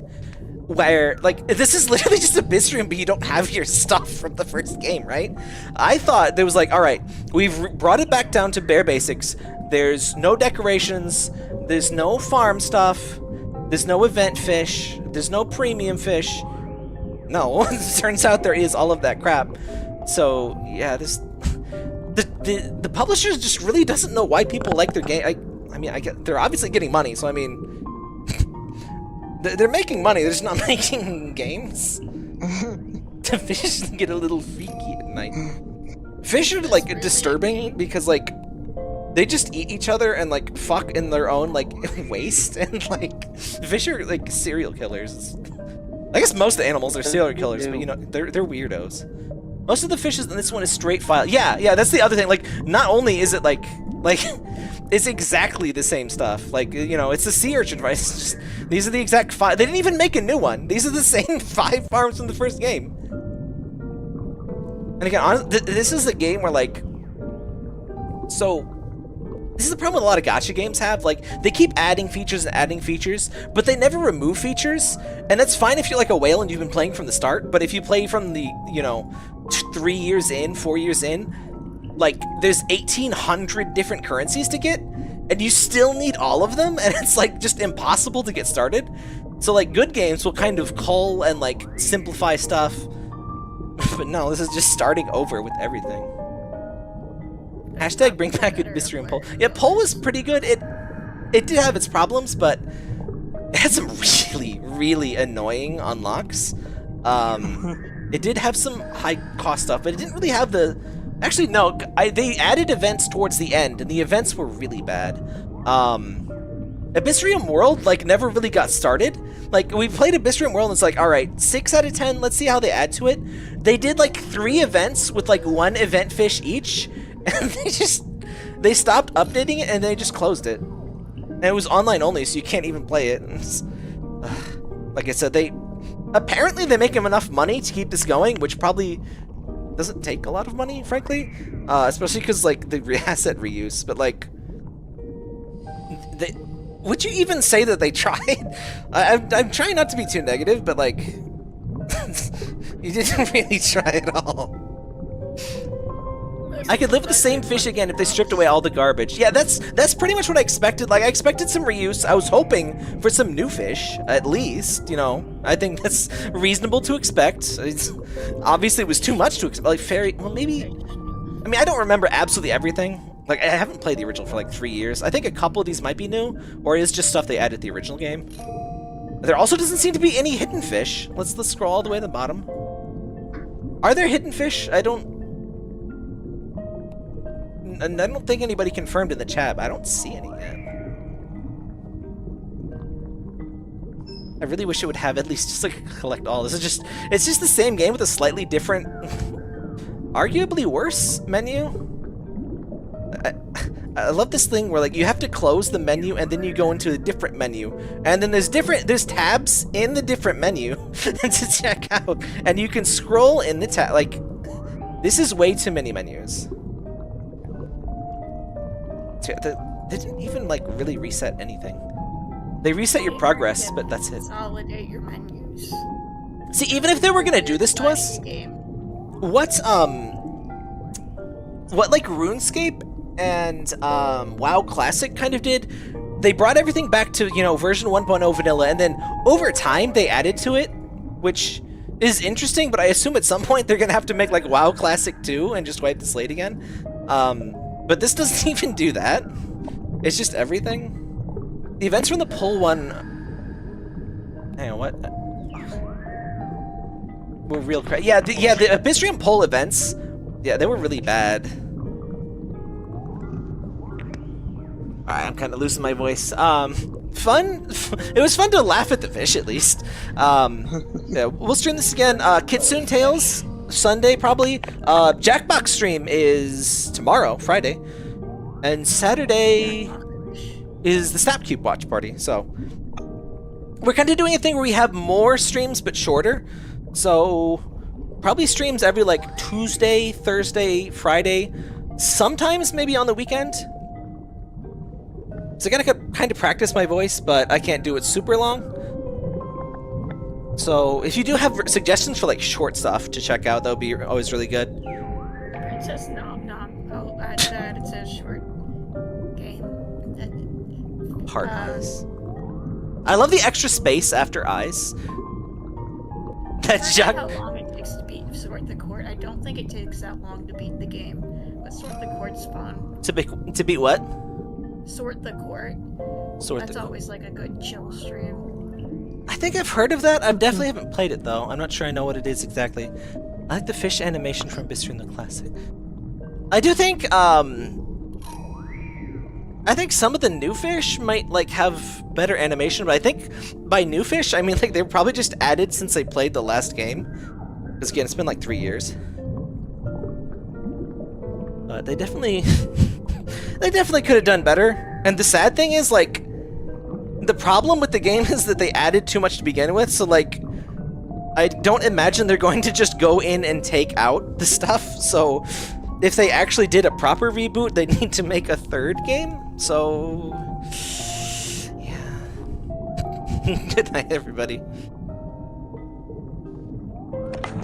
where like this is literally just AbyssRium, but you don't have your stuff from the first game, right? I thought there was like, all right, we've brought it back down to bare basics. There's no decorations. There's no farm stuff. There's no event fish. There's no premium fish. No, it turns out there is all of that crap. So yeah, the publisher just really doesn't know why people like their game. I mean, they're obviously getting money, so I mean, they're making money. They're just not making games. The fish get a little freaky at night. Fish are like disturbing because like they just eat each other and like fuck in their own like waste, and like fish are like serial killers. I guess most of the animals are serial killers, but you know they're weirdos. Most of the fishes in this one is straight file. Yeah, that's the other thing. Like, not only is it like it's exactly the same stuff. Like, you know, it's the sea urchin, right? It's just, these are the exact 5. They didn't even make a new one. These are the same 5 farms from the first game. And again, honestly, this is a game where like, so this is the problem with a lot of gacha games have. Like, they keep adding features and adding features, but they never remove features. And that's fine if you're like a whale and you've been playing from the start. But if you play from the, you know, 3 years in, 4 years in, like, there's 1,800 different currencies to get, and you still need all of them, and it's like just impossible to get started. So like good games will kind of cull and like simplify stuff, but no, this is just starting over with everything. Hashtag bring back AbyssRium poll. Yeah, poll was pretty good. It did have its problems, but it had some really annoying unlocks. It did have some high cost stuff, but it didn't really have the. Actually, no. They added events towards the end, and the events were really bad. AbyssRium World like never really got started. Like, we played AbyssRium World, and it's like, all right, 6 out of 10. Let's see how they add to it. They did like 3 events with like 1 event fish each. And they stopped updating it and they just closed it. And it was online only, so you can't even play it. Like I said, apparently they make them enough money to keep this going, which probably doesn't take a lot of money, frankly. Especially because like the asset reuse. But like, would you even say that they tried? I'm trying not to be too negative, but like, you didn't really try at all. I could live with the same fish again if they stripped away all the garbage. Yeah, that's pretty much what I expected. Like, I expected some reuse. I was hoping for some new fish, at least, you know. I think that's reasonable to expect. Obviously, it was too much to expect. Like, fairy... Well, maybe... I mean, I don't remember absolutely everything. Like, I haven't played the original for, like, 3 years. I think a couple of these might be new, or it is just stuff they added to the original game. There also doesn't seem to be any hidden fish. Let's scroll all the way to the bottom. Are there hidden fish? And I don't think anybody confirmed in the chat, but I don't see any yet. I really wish it would have at least just like collect all. It's just the same game with a slightly different, arguably worse menu. I love this thing where like you have to close the menu and then you go into a different menu, and then there's tabs in the different menu to check out, and you can scroll in the tab. Like, this is way too many menus. They didn't even like really reset anything. They reset your progress, but that's it. Consolidate your menus. See, even if they were gonna do this to us, what like RuneScape and WoW Classic kind of did, they brought everything back to, you know, version 1.0 vanilla, and then over time they added to it, which is interesting, but I assume at some point they're gonna have to make like WoW Classic 2 and just wipe the slate again. But this doesn't even do that. It's just everything. The events from the poll one... Hang on, what? Were real crap. Yeah, the AbyssRium poll events, yeah, they were really bad. Alright, I'm kind of losing my voice. Fun? It was fun to laugh at the fish, at least. Yeah, we'll stream this again. Kitsune Tales, Sunday, probably. Jackbox stream is tomorrow, Friday. And Saturday is the Snapcube watch party, so... we're kind of doing a thing where we have more streams but shorter. So probably streams every like Tuesday, Thursday, Friday, sometimes maybe on the weekend. So I gotta kind of practice my voice, but I can't do it super long. So if you do have suggestions for like short stuff to check out, that would be always really good. Princess Nom Nom. Oh, that it's a short game. Heart eyes. I love the extra space after eyes. That's I don't know Jack. how long it takes to beat Sort the Court. I don't think it takes that long to beat the game, but Sort the Court's fun. To beat what? Sort the Court. Sort That's the always like a good chill stream. I think I've heard of that. I definitely haven't played it though. I'm not sure I know what it is exactly. I like the fish animation from AbyssRium the Classic. I do think I think some of the new fish might like have better animation, but I think by new fish I mean like they're probably just added since they played the last game. Because again, it's been like 3 years. But they definitely they definitely could have done better. And the sad thing is like the problem with the game is that they added too much to begin with, so like I don't imagine they're going to just go in and take out the stuff. So if they actually did a proper reboot, they need to make a third game. So yeah. Good night, everybody.